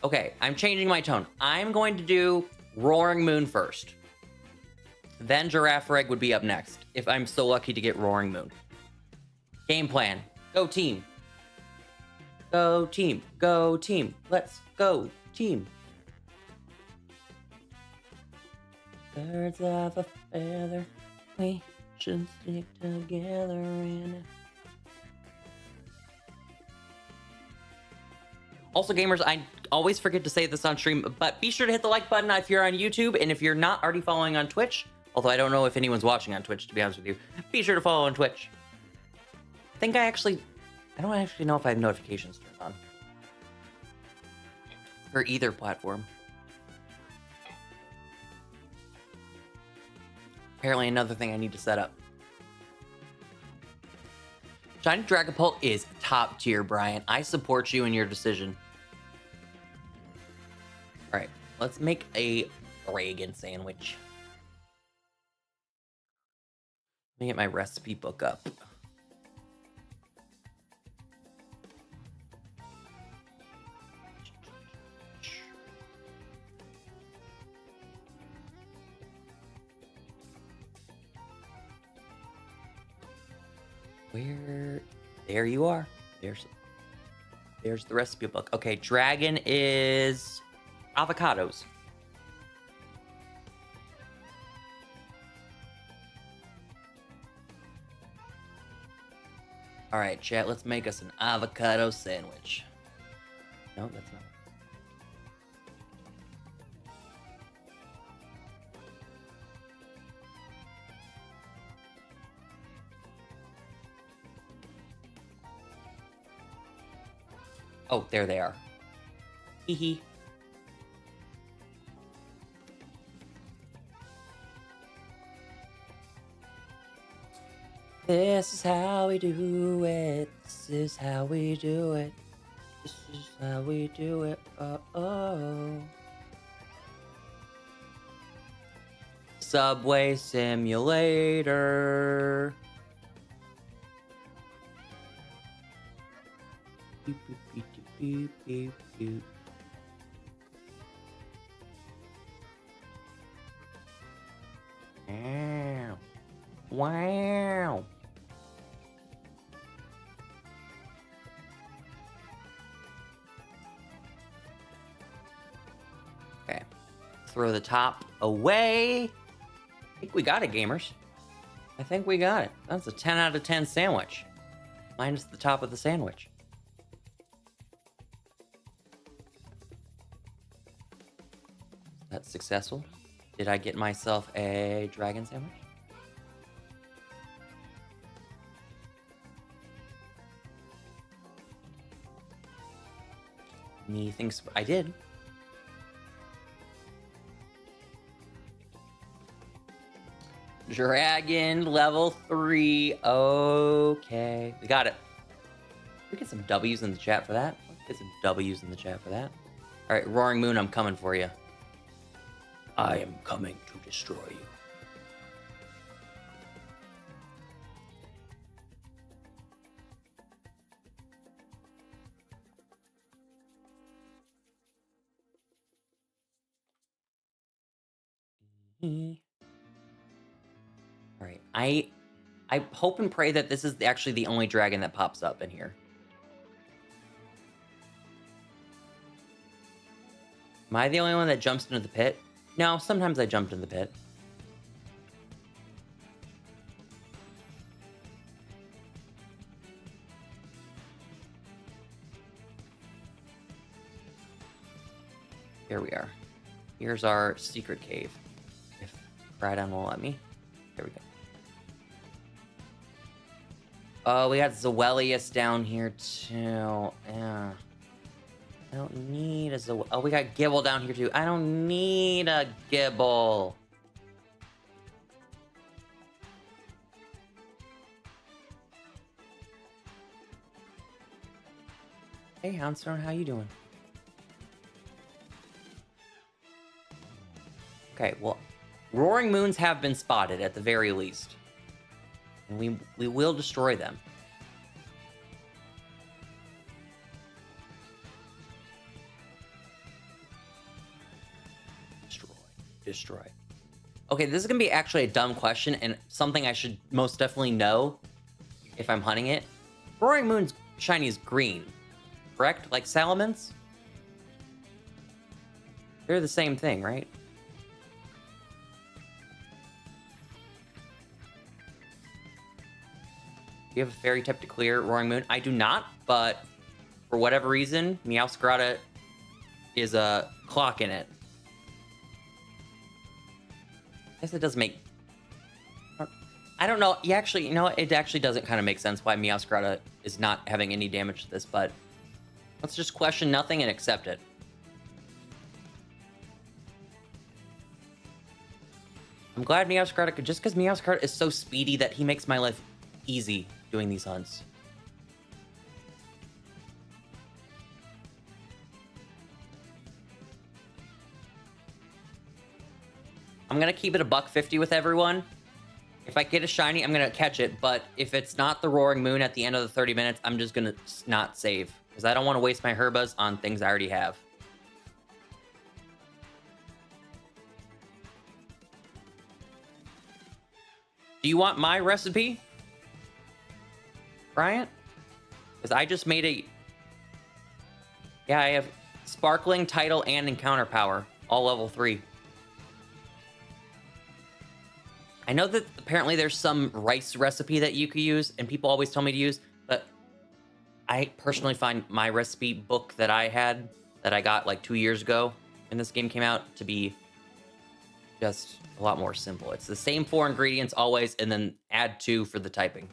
Okay, I'm changing my tone. I'm going to do Roaring Moon first. Then Giraffe Reg would be up next, if I'm so lucky to get Roaring Moon. Game plan. Go team. Go team. Go team. Let's go team. Birds of a feather, we should stick together in... Also, gamers, I always forget to say this on stream, but be sure to hit the like button if you're on YouTube, and if you're not already following on Twitch, although I don't know if anyone's watching on Twitch, to be honest with you, be sure to follow on Twitch. I don't actually know if I have notifications turned on. For either platform. Apparently another thing I need to set up. Shiny Dragapult is top tier, Brian. I support you in your decision. Alright, let's make a Reagan sandwich. Let me get my recipe book up. Where? There you are. There's the recipe book. Okay, dragon is avocados. All right, chat, let's make us an avocado sandwich. No, that's not. Oh, there they are. Hee hee. This is how we do it. This is how we do it. This is how we do it. Oh. Subway Simulator. Beep, beep, beep, beep, beep, beep. Wow. Wow. Okay. Throw the top away. I think we got it, gamers. I think we got it. That's a 10 out of 10 sandwich. Minus the top of the sandwich. That's successful. Did I get myself a dragon sandwich? Methinks I did. Dragon level 3. Okay. We got it. We get some W's in the chat for that. Let's get some W's in the chat for that. All right, Roaring Moon, I'm coming for you. I am coming to destroy you. All right, I hope and pray that this is actually the only dragon that pops up in here. Am I the only one that jumps into the pit? No, sometimes I jumped in the pit. Here we are. Here's our secret cave. If Rhydon will let me. There we go. Oh, we got Zoelius down here too. Yeah. I don't need a Zoel. Oh, we got Gibble down here too. I don't need a Gibble. Hey, Houndstone, how you doing? Okay, well, Roaring Moons have been spotted at the very least. And we will destroy them. Destroy. Okay, this is gonna be actually a dumb question and something I should most definitely know if I'm hunting it. Roaring Moon's shiny is green, correct? Like Salamence? They're the same thing, right? Do you have a fairy type to clear Roaring Moon? I do not, but for whatever reason, Meowscarada is a clock in it. I guess it does make... I don't know. You know, it actually doesn't kind of make sense why Meowscarada is not having any damage to this, but let's just question nothing and accept it. I'm glad Meowscarada could... Just because Meowscarada is so speedy that he makes my life easy doing these hunts. I'm gonna keep it $150 with everyone. If I get a shiny, I'm gonna catch it, but if it's not the Roaring Moon at the end of the 30 minutes, I'm just gonna not save, because I don't want to waste my Herbas on things I already have. Do you want my recipe? Bryant? Because I just made a... Yeah, I have Sparkling, Title, and Encounter Power. All level 3. I know that apparently there's some rice recipe that you could use, and people always tell me to use, but I personally find my recipe book that I had, that I got like 2 years ago when this game came out, to be just a lot more simple. It's the same 4 ingredients always, and then add 2 for the typing.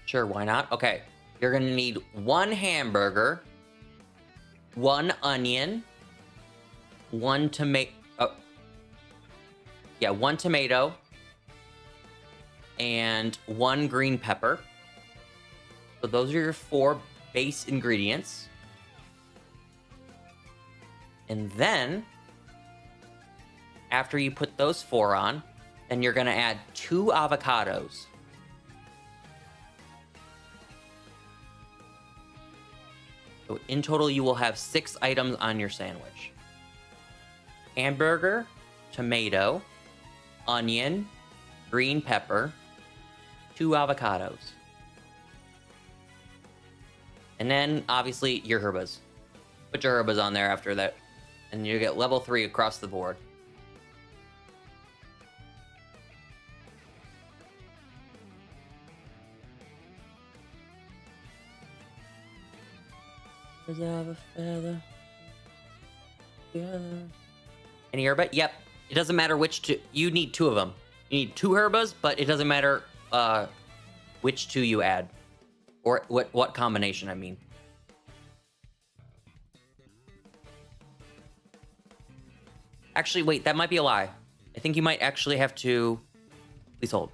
Sure, why not? Okay, you're gonna need 1 hamburger, 1 onion, 1 tomato. Oh, yeah, 1 tomato, and 1 green pepper. So those are your 4 base ingredients. And then, after you put those 4 on, then you're gonna add 2 avocados. So in total, you will have 6 items on your sandwich. Hamburger, tomato, onion, green pepper, 2 avocados. And then, obviously, your herbas. Put your herbas on there after that, and you get level 3 across the board. Of a feather. Yeah. Any herba? Yep. It doesn't matter which 2. You need 2 of them. You need 2 herbas, but it doesn't matter which 2 you add. Or what combination, I mean. Actually, wait, that might be a lie. I think you might actually have to... Please hold.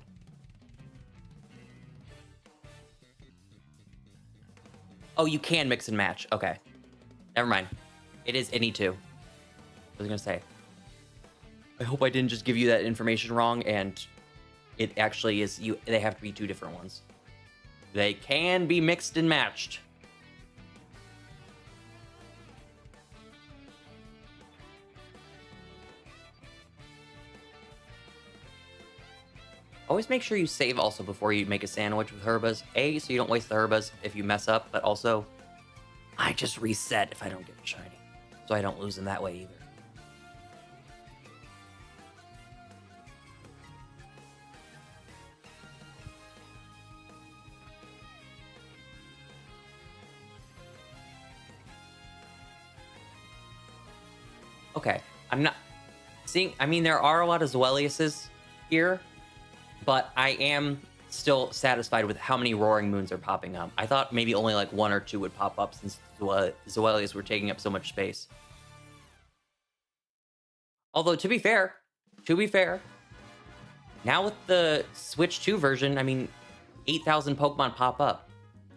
Oh, you can mix and match. Okay. Never mind. It is any 2. I was gonna say. I hope I didn't just give you that information wrong, and it actually is... They have to be 2 different ones. They can be mixed and matched. Always make sure you save also before you make a sandwich with herbas. A, so you don't waste the herbas if you mess up, but also, I just reset if I don't get shiny. So I don't lose them that way either. Okay, I'm not seeing... I mean, there are a lot of Zoeliuses here, but I am still satisfied with how many Roaring Moons are popping up. I thought maybe only like 1 or 2 would pop up since Zoelius were taking up so much space. Although, to be fair, now with the Switch 2 version, I mean, 8,000 Pokemon pop up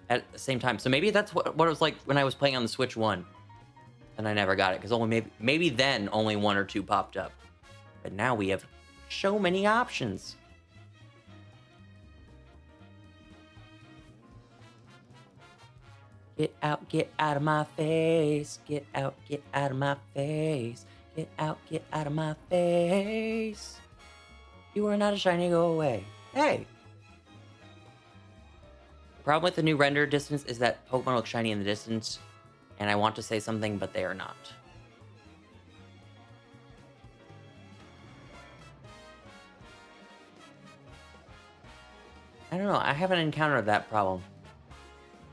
at the same time. So maybe that's what it was like when I was playing on the Switch 1. And I never got it, because only maybe then only 1 or 2 popped up. But now we have so many options. Get out of my face. Get out of my face. Get out of my face. You are not a shiny, go away. Hey! The problem with the new render distance is that Pokemon look shiny in the distance, and I want to say something, but they are not. I don't know, I haven't encountered that problem.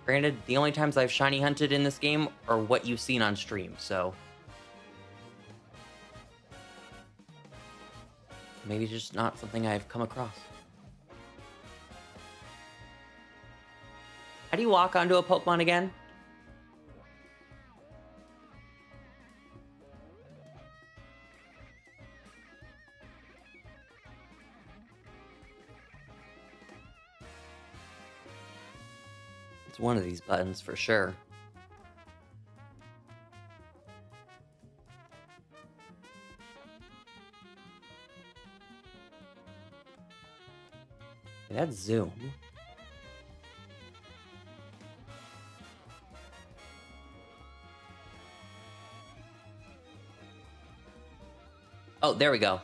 Granted, the only times I've shiny hunted in this game are what you've seen on stream, so... maybe just not something I've come across. How do you walk onto a Pokemon again? It's one of these buttons for sure. That's zoom. Oh, there we go.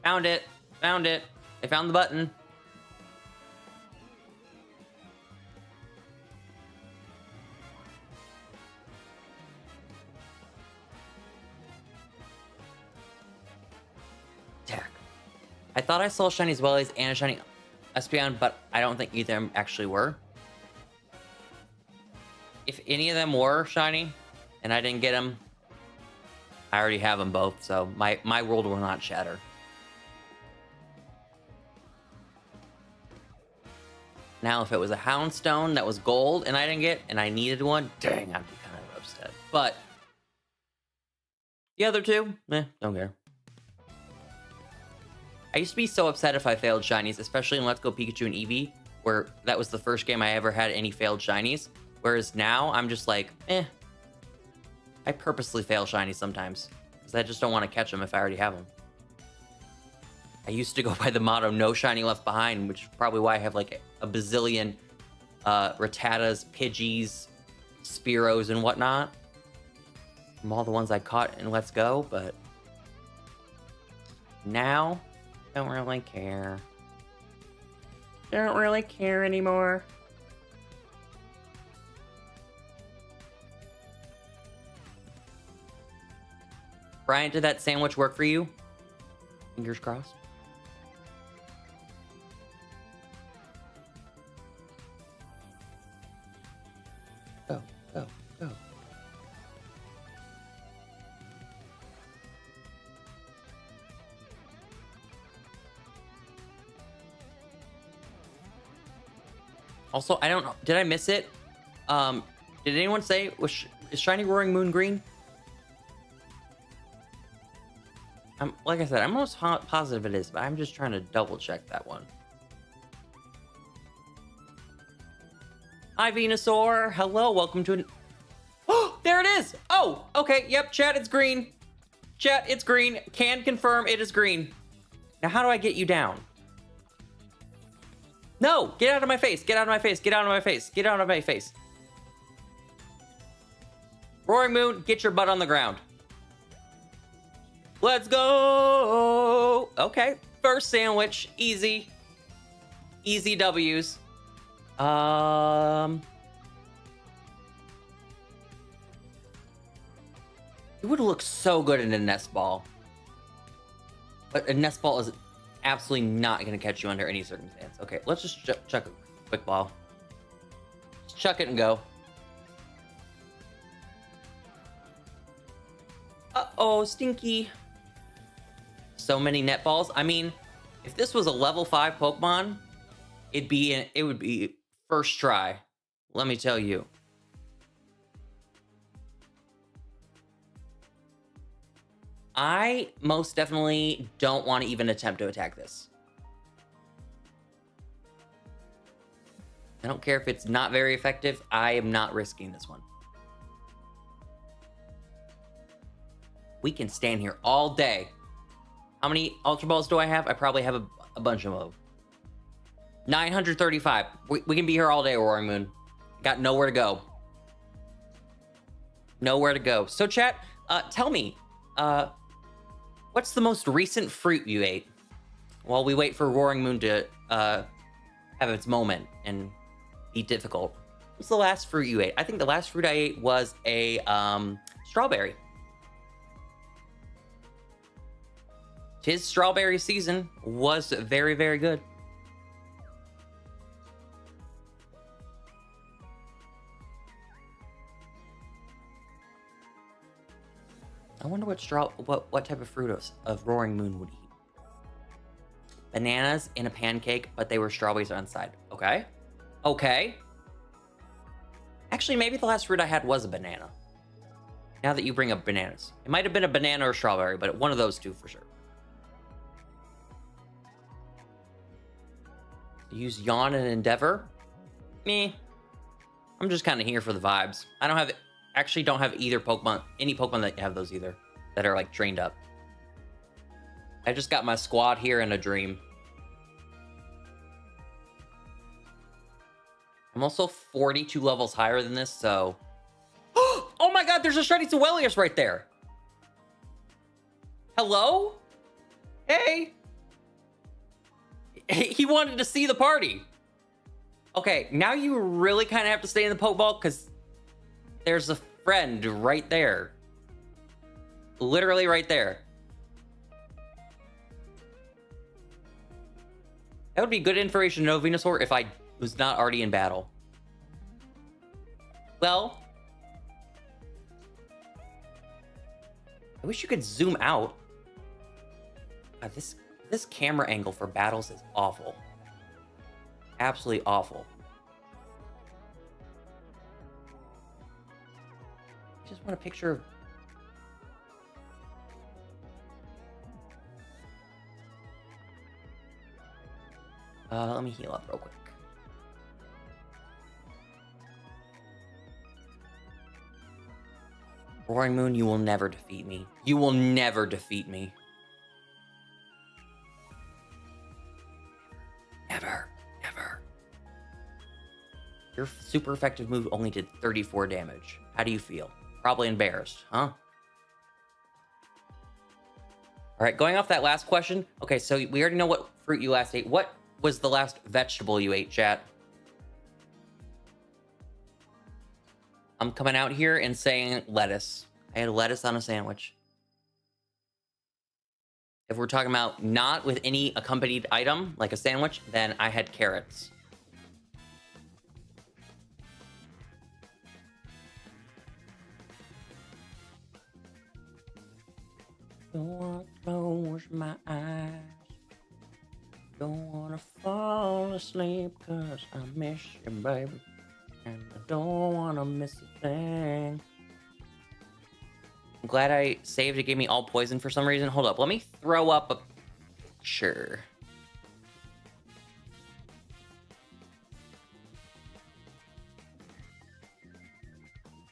Found it. Found it. I found the button. Attack. I thought I saw shiny Wellies and a shiny Espeon, but I don't think either of them actually were. If any of them were shiny and I didn't get them, I already have them both, so my world will not shatter. Now, if it was a Houndstone that was gold and I didn't get, and I needed one, dang, I'd be kind of upset. But the other two, don't care. I used to be so upset if I failed shinies, especially in Let's Go Pikachu and Eevee, where that was the first game I ever had any failed shinies. Whereas now, I'm just like, I purposely fail shinies sometimes, because I just don't want to catch them if I already have them. I used to go by the motto, no shiny left behind, which is probably why I have like a bazillion Rattatas, Pidgeys, Spearows, and whatnot. From all the ones I caught in Let's Go, but now, don't really care. Don't really care anymore. Brian, did that sandwich work for you? Fingers crossed. Go, go, go. Also, I don't know. Did I miss it? Did anyone say, is Shiny Roaring Moon green? Like I said, I'm almost positive it is, but I'm just trying to double check that one. Hi, Venusaur. Hello, welcome to an... Oh, there it is. Oh, okay. Yep, chat, it's green. Chat, it's green. Can confirm it is green. Now, how do I get you down? No, get out of my face. Get out of my face. Get out of my face. Get out of my face. Roaring Moon, get your butt on the ground. Let's go. Okay, first sandwich, easy. Easy W's. It would look so good in a nest ball. But a nest ball is absolutely not going to catch you under any circumstance. Okay, let's just chuck a quick ball. Just chuck it and go. Uh-oh, stinky. So many net balls. I mean, if this was a level 5 Pokemon, it would be first try. Let me tell you. I most definitely don't want to even attempt to attack this. I don't care if it's not very effective. I am not risking this one. We can stand here all day. How many Ultra Balls do I have? I probably have a bunch of them. 935. We can be here all day, Roaring Moon. Got nowhere to go. Nowhere to go. So chat, tell me, what's the most recent fruit you ate? While we wait for Roaring Moon to have its moment and be difficult. What's the last fruit you ate? I think the last fruit I ate was a strawberry. His strawberry season was very, very good. I wonder what type of fruit of Roaring Moon would eat. Bananas in a pancake, but they were strawberries on the side. Okay. Okay. Actually, maybe the last fruit I had was a banana. Now that you bring up bananas. It might have been a banana or strawberry, but one of those two for sure. Use Yawn and Endeavor. Me. I'm just kind of here for the vibes. I don't have... Actually, don't have either Pokemon... Any Pokemon that have those either. That are, like, trained up. I just got my squad here in a dream. I'm also 42 levels higher than this, so... Oh my god, there's a shiny Suelius right there! Hello? Hey! He wanted to see the party. Okay, now you really kind of have to stay in the Pokeball because there's a friend right there. Literally right there. That would be good information to know, Venusaur, if I was not already in battle. Well, I wish you could zoom out. God, this camera angle for battles is awful. Absolutely awful. I just want a picture of... let me heal up real quick. Roaring Moon, you will never defeat me. You will never defeat me. Never. Never. Your super effective move only did 34 damage. How do you feel? Probably embarrassed, huh? All right, going off that last question. Okay, so we already know what fruit you last ate. What was the last vegetable you ate, chat? I'm coming out here and saying lettuce. I had lettuce on a sandwich. If we're talking about not with any accompanied item, like a sandwich, then I had carrots. Don't wanna close my eyes. Don't wanna fall asleep 'cause I miss you, baby. And I don't wanna miss a thing. I'm glad I saved. It gave me all poison for some reason. Hold up. Let me throw up a picture.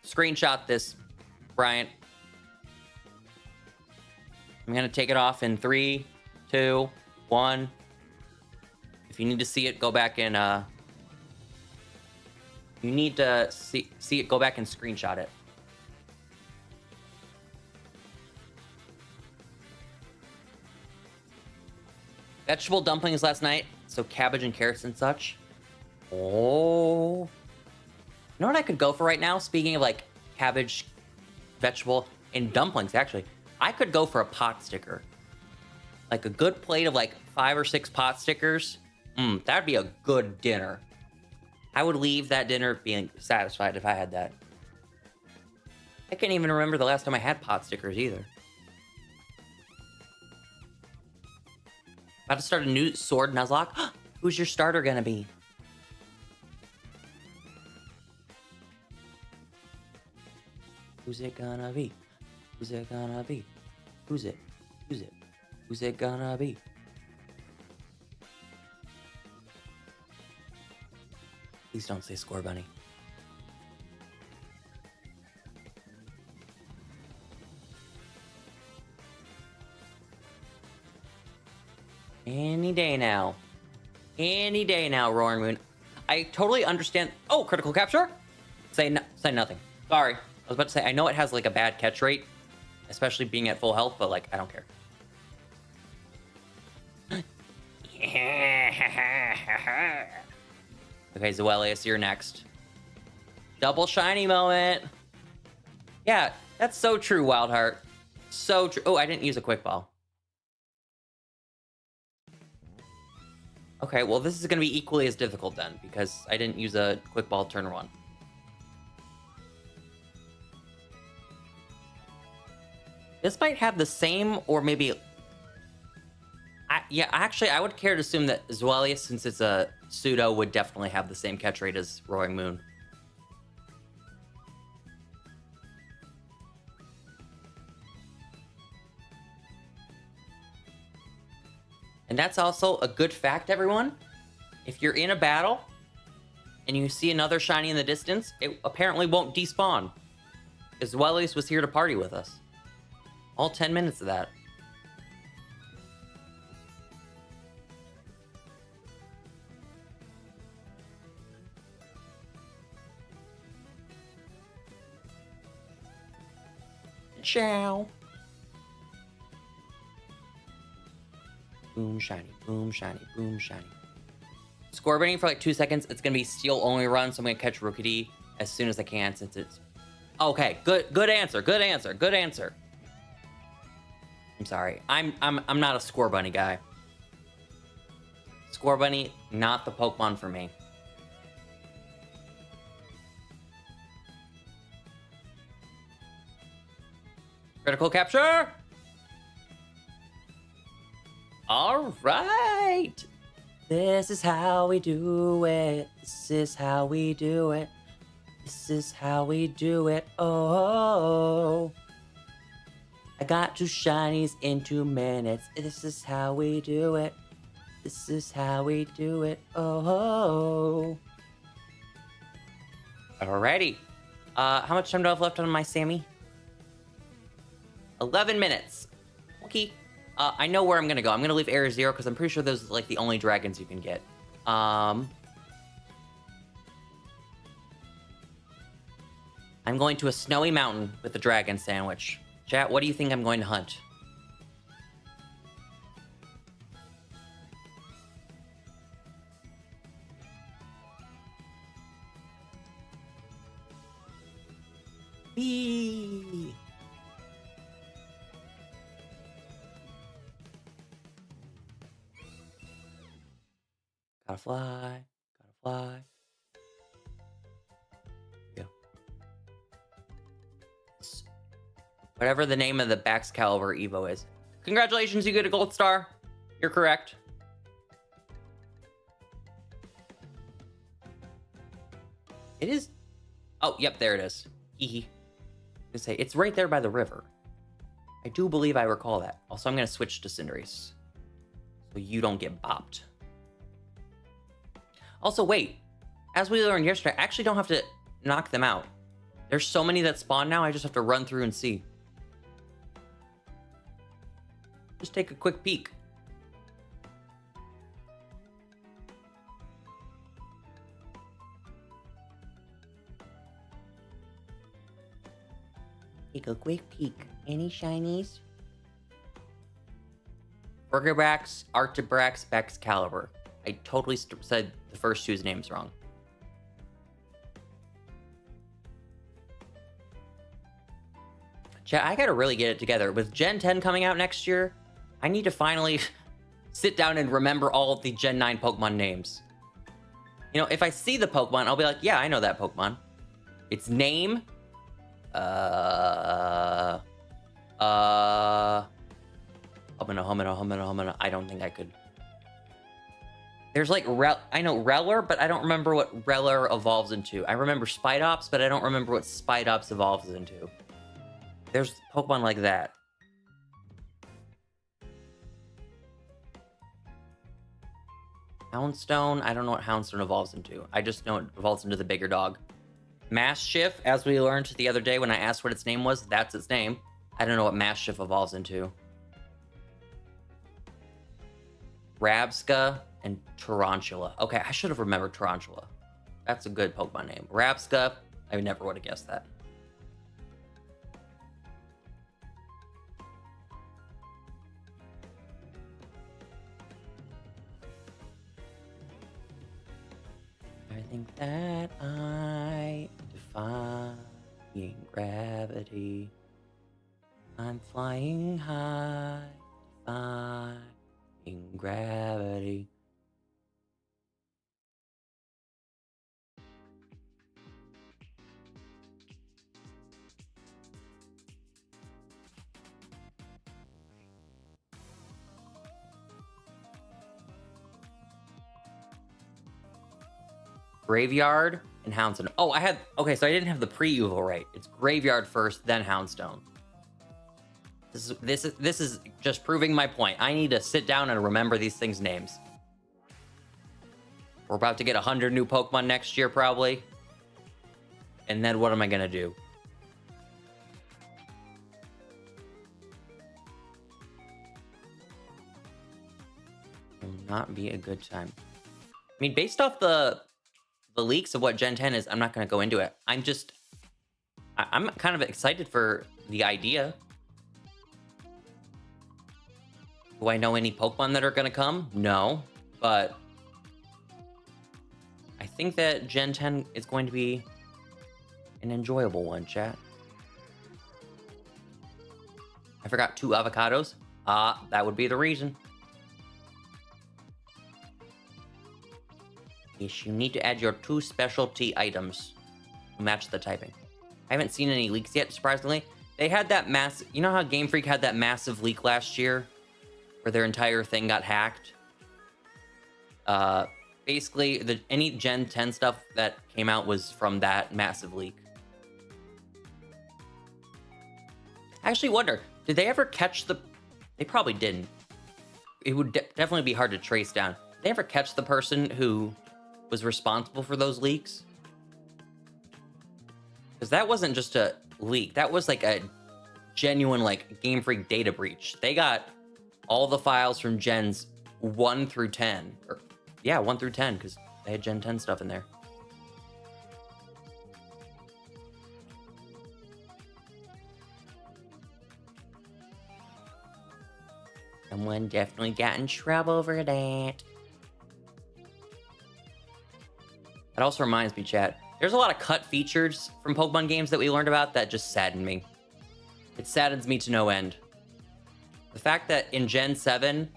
Screenshot this, Bryant. I'm going to take it off in 3, 2, 1. If you need to see it, go back and... you need to see it, go back and screenshot it. Vegetable dumplings last night, so cabbage and carrots and such. Oh. You know what I could go for right now? Speaking of like cabbage, vegetable, and dumplings, actually. I could go for a pot sticker. Like a good plate of like 5 or 6 pot stickers. That'd be a good dinner. I would leave that dinner being satisfied if I had that. I can't even remember the last time I had pot stickers either. About to start a new Sword Nuzlocke. Who's your starter gonna be? Who's it gonna be? Who's it gonna be? Who's it? Who's it? Who's it gonna be? Please don't say Score Bunny. Any day now. Any day now, Roaring Moon. I totally understand. Oh, critical capture? Say nothing. Sorry. I was about to say, I know it has like a bad catch rate, especially being at full health, but like, I don't care. Okay, Zoelius, you're next. Double shiny moment. Yeah, that's so true, Wildheart. So true. Oh, I didn't use a quick ball. Okay, well, this is going to be equally as difficult then, because I didn't use a quick ball turn 1. This might have the same, or maybe... yeah, actually, I would care to assume that Zoelius, since it's a pseudo, would definitely have the same catch rate as Roaring Moon. And that's also a good fact, everyone. If you're in a battle and you see another shiny in the distance, it apparently won't despawn. Because Zoelius was here to party with us. All 10 minutes of that. Ciao. boom, shiny, boom, shiny, boom, shiny. Scorbunny for like 2 seconds. It's gonna be steel only run, so I'm gonna catch Rookity as soon as I can since it's okay. Good answer. Good answer. Good answer. I'm sorry. I'm not a Scorbunny guy. Scorbunny, not the Pokemon for me. Critical capture. All right. This is how we do it. This is how we do it. This is how we do it. Oh, I got 2 shinies in 2 minutes. This is how we do it. This is how we do it. Oh. Alrighty. How much time do I have left on my Sammy? 11 minutes. Okay. I know where I'm gonna go. I'm gonna leave Area 0 because I'm pretty sure those are like the only dragons you can get. I'm going to a snowy mountain with a dragon sandwich. Chat, what do you think I'm going to hunt? Whee! Gotta fly, gotta fly. Yeah. Whatever the name of the Baxcalibur Evo is. Congratulations, you get a gold star. You're correct. It is. Oh, yep, there it is. Hee I say it's right there by the river. I do believe I recall that. Also, I'm gonna switch to Cinderace so you don't get bopped. Also, wait. As we learned yesterday, I actually don't have to knock them out. There's so many that spawn now, I just have to run through and see. Just take a quick peek. Take a quick peek. Any shinies? Burgerbrax, Arctibrax, Baxcalibur. I totally said the first 2's names wrong. Chat, I gotta really get it together. With Gen 10 coming out next year, I need to finally sit down and remember all of the Gen 9 Pokemon names. You know, if I see the Pokemon, I'll be like, yeah, I know that Pokemon. Its name. Humana. I don't think I could. There's like, I know Reller, but I don't remember what Reller evolves into. I remember Spidops, but I don't remember what Spidops evolves into. There's Pokemon like that. Houndstone, I don't know what Houndstone evolves into. I just know it evolves into the bigger dog. Mastiff, as we learned the other day when I asked what its name was, that's its name. I don't know what Mastiff evolves into. Rabsca and Tarantula. Okay, I should have remembered Tarantula. That's a good Pokemon name. Rabsca, I never would have guessed that. I think that I defying gravity. I'm flying high, defying gravity. Graveyard and Houndstone. Oh, okay, so I didn't have the pre-Evo right. It's Graveyard first, then Houndstone. This is just proving my point. I need to sit down and remember these things' names. We're about to get 100 new Pokemon next year, probably. And then what am I gonna do? Will not be a good time. I mean, based off the leaks of what Gen 10 is, I'm not going to go into it. I'm kind of excited for the idea. Do I know any Pokemon that are going to come? No, but I think that Gen 10 is going to be an enjoyable one, chat. I forgot 2 avocados. That would be the reason. Yes, you need to add your 2 specialty items to match the typing. I haven't seen any leaks yet, surprisingly. They had that massive... You know how Game Freak had that massive leak last year? Where their entire thing got hacked? Basically, any Gen 10 stuff that came out was from that massive leak. I actually wonder, did they ever catch the... They probably didn't. It would definitely be hard to trace down. Did they ever catch the person who was responsible for those leaks? Because that wasn't just a leak. That was like a genuine like Game Freak data breach. They got all the files from Gens 1 through 10. Or, yeah, 1 through 10, because they had Gen 10 stuff in there. Someone definitely got in trouble over that. That also reminds me, chat, there's a lot of cut features from Pokemon games that we learned about that just sadden me. It saddens me to no end. The fact that in Gen 7,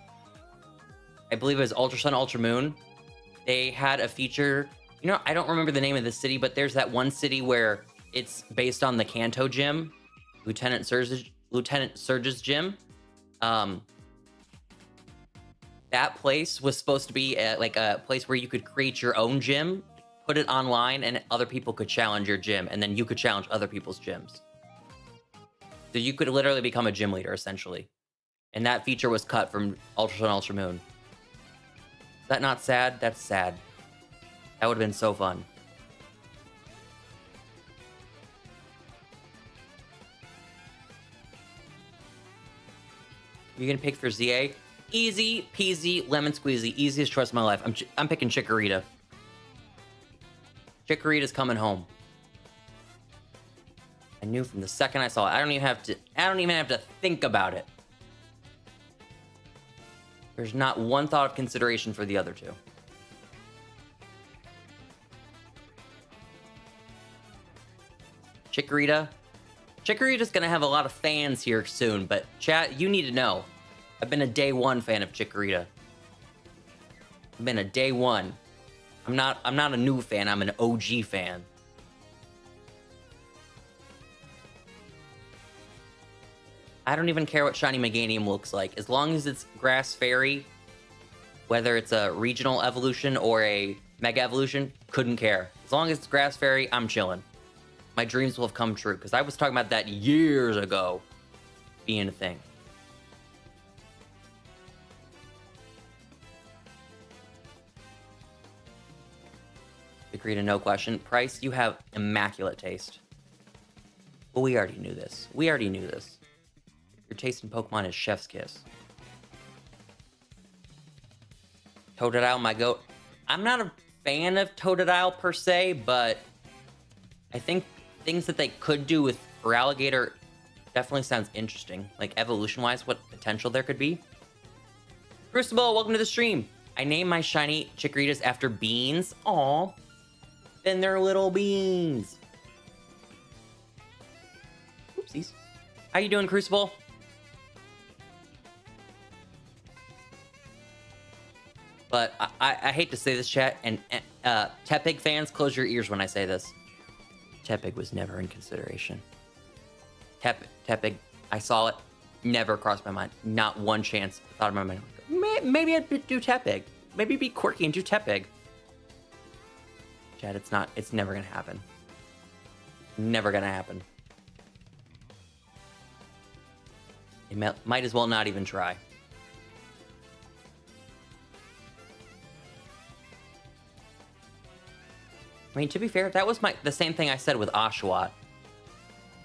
I believe it was Ultra Sun, Ultra Moon, they had a feature, you know, I don't remember the name of the city, but there's that one city where it's based on the Kanto gym, Lieutenant Surge's gym. That place was supposed to be like a place where you could create your own gym, put it online, and other people could challenge your gym, and then you could challenge other people's gyms. So you could literally become a gym leader, essentially. And that feature was cut from Ultra Sun, Ultra Moon. Is that not sad? That's sad. That would have been so fun. You gonna pick for ZA? Easy peasy, lemon squeezy. Easiest choice of my life. I'm picking Chikorita. Chikorita's coming home. I knew from the second I saw it. I don't even have to think about it. There's not one thought of consideration for the other two. Chikorita. Chikorita's gonna have a lot of fans here soon, but chat, you need to know. I've been a day 1 fan of Chikorita. I've been a day 1. I'm not a new fan, I'm an OG fan. I don't even care what Shiny Meganium looks like. As long as it's Grass Fairy, whether it's a regional evolution or a mega evolution, couldn't care. As long as it's Grass Fairy, I'm chilling. My dreams will have come true, because I was talking about that years ago being a thing. Chikorita, no question. Price, you have immaculate taste. Well, we already knew this. Your taste in Pokemon is chef's kiss. Totodile, my goat. I'm not a fan of Totodile per se, but I think things that they could do with Feraligatr definitely sounds interesting. Like evolution-wise, what potential there could be. Crucible, welcome to the stream. I named my shiny Chikoritas after beans. Aw. Then they're little beans. Oopsies. How you doing, Crucible? But I hate to say this, chat, and Tepig fans, close your ears when I say this. Tepig was never in consideration. Tepig, I saw it, never crossed my mind. Not one chance. I thought in my mind, maybe I'd do Tepig. Maybe be quirky and do Tepig. Chat, it's never gonna happen. Never gonna happen. It might as well not even try. I mean, to be fair, that was the same thing I said with Oshawott.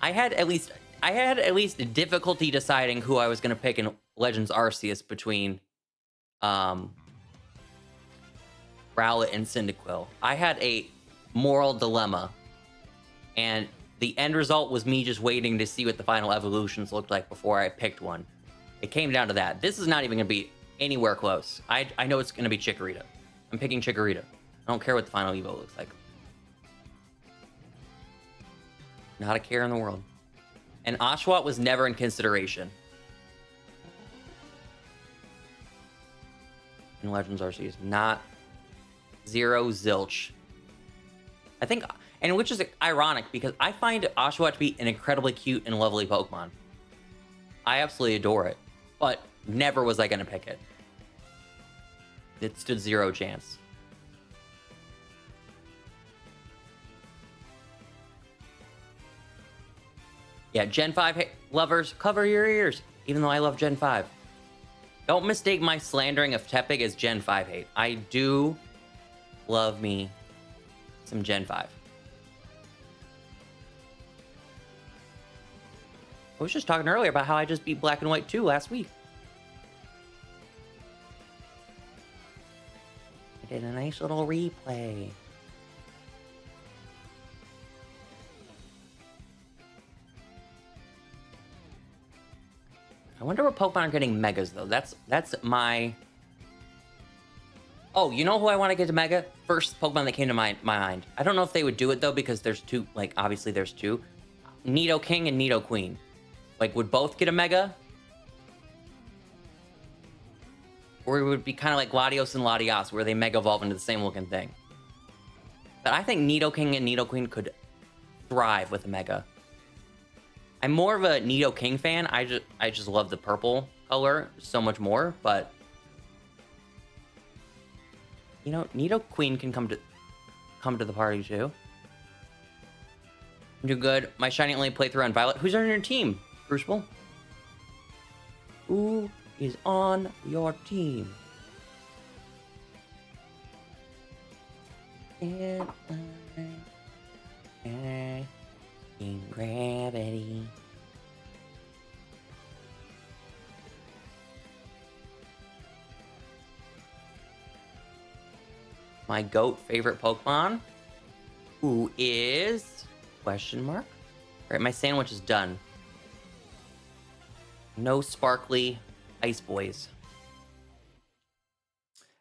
I had at least difficulty deciding who I was going to pick in Legends Arceus between Rowlet and Cyndaquil. I had a moral dilemma, and the end result was me just waiting to see what the final evolutions looked like before I picked one. It came down to that. This is not even going to be anywhere close. I know it's going to be Chikorita. I'm picking Chikorita. I don't care what the final Evo looks like. Not a care in the world. And Oshawott was never in consideration. In Legends Arceus. Not zero zilch. I think, and which is ironic because I find Oshawott to be an incredibly cute and lovely Pokemon. I absolutely adore it, but never was I going to pick it. It stood zero chance. Yeah, Gen 5 lovers, cover your ears, even though I love Gen 5. Don't mistake my slandering of Tepig as Gen 5 hate. I do love me some Gen 5. I was just talking earlier about how I just beat Black and White 2 last week. I did a nice little replay. I wonder what Pokemon are getting Megas, though. That's my... Oh, you know who I want to get to Mega? First Pokemon that came to my mind. I don't know if they would do it, though, because there's two... Like, obviously there's two. Nidoking and Nidoqueen. Like, would both get a Mega? Or it would be kind of like Latios and Latias, where they Mega Evolve into the same looking thing. But I think Nidoking and Nidoqueen could thrive with a Mega. I'm more of a Nidoking fan. I just love the purple color so much more, but you know, Nidoqueen can come to the party too. Do good. My shiny only playthrough on Violet. Who's on your team, Crucible? Who is on your team? In gravity. My GOAT favorite Pokemon, who is question mark. All right, my sandwich is done. No sparkly ice boys.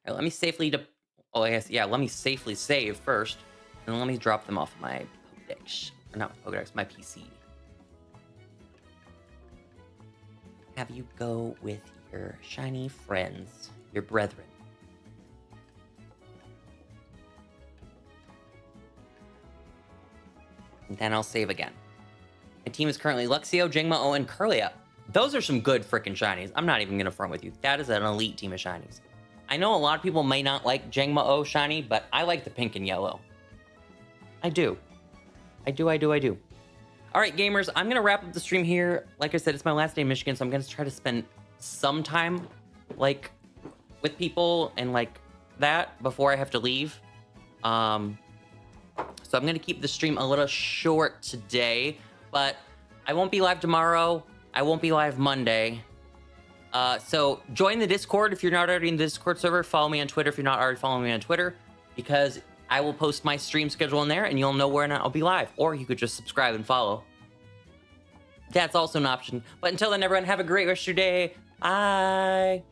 All right, let me safely oh, I guess, yeah, let me safely save first, and then let me drop them off my Pokedex. Or not my Pokedex, my PC. Have you go with your shiny friends, your brethren. And then I'll save again. My team is currently Luxio, Jangmo-O, and Kirlia. Those are some good freaking shinies. I'm not even going to front with you. That is an elite team of shinies. I know a lot of people may not like Jangmo-O shiny, but I like the pink and yellow. I do. I do. All right, gamers, I'm going to wrap up the stream here. Like I said, it's my last day in Michigan, so I'm going to try to spend some time, like, with people and, like, that before I have to leave. So I'm going to keep the stream a little short today, but I won't be live tomorrow. I won't be live Monday. So join the Discord if you're not already in the Discord server. Follow me on Twitter if you're not already following me on Twitter, because I will post my stream schedule in there and you'll know where or not I'll be live. Or you could just subscribe and follow. That's also an option. But until then, everyone, have a great rest of your day. Bye.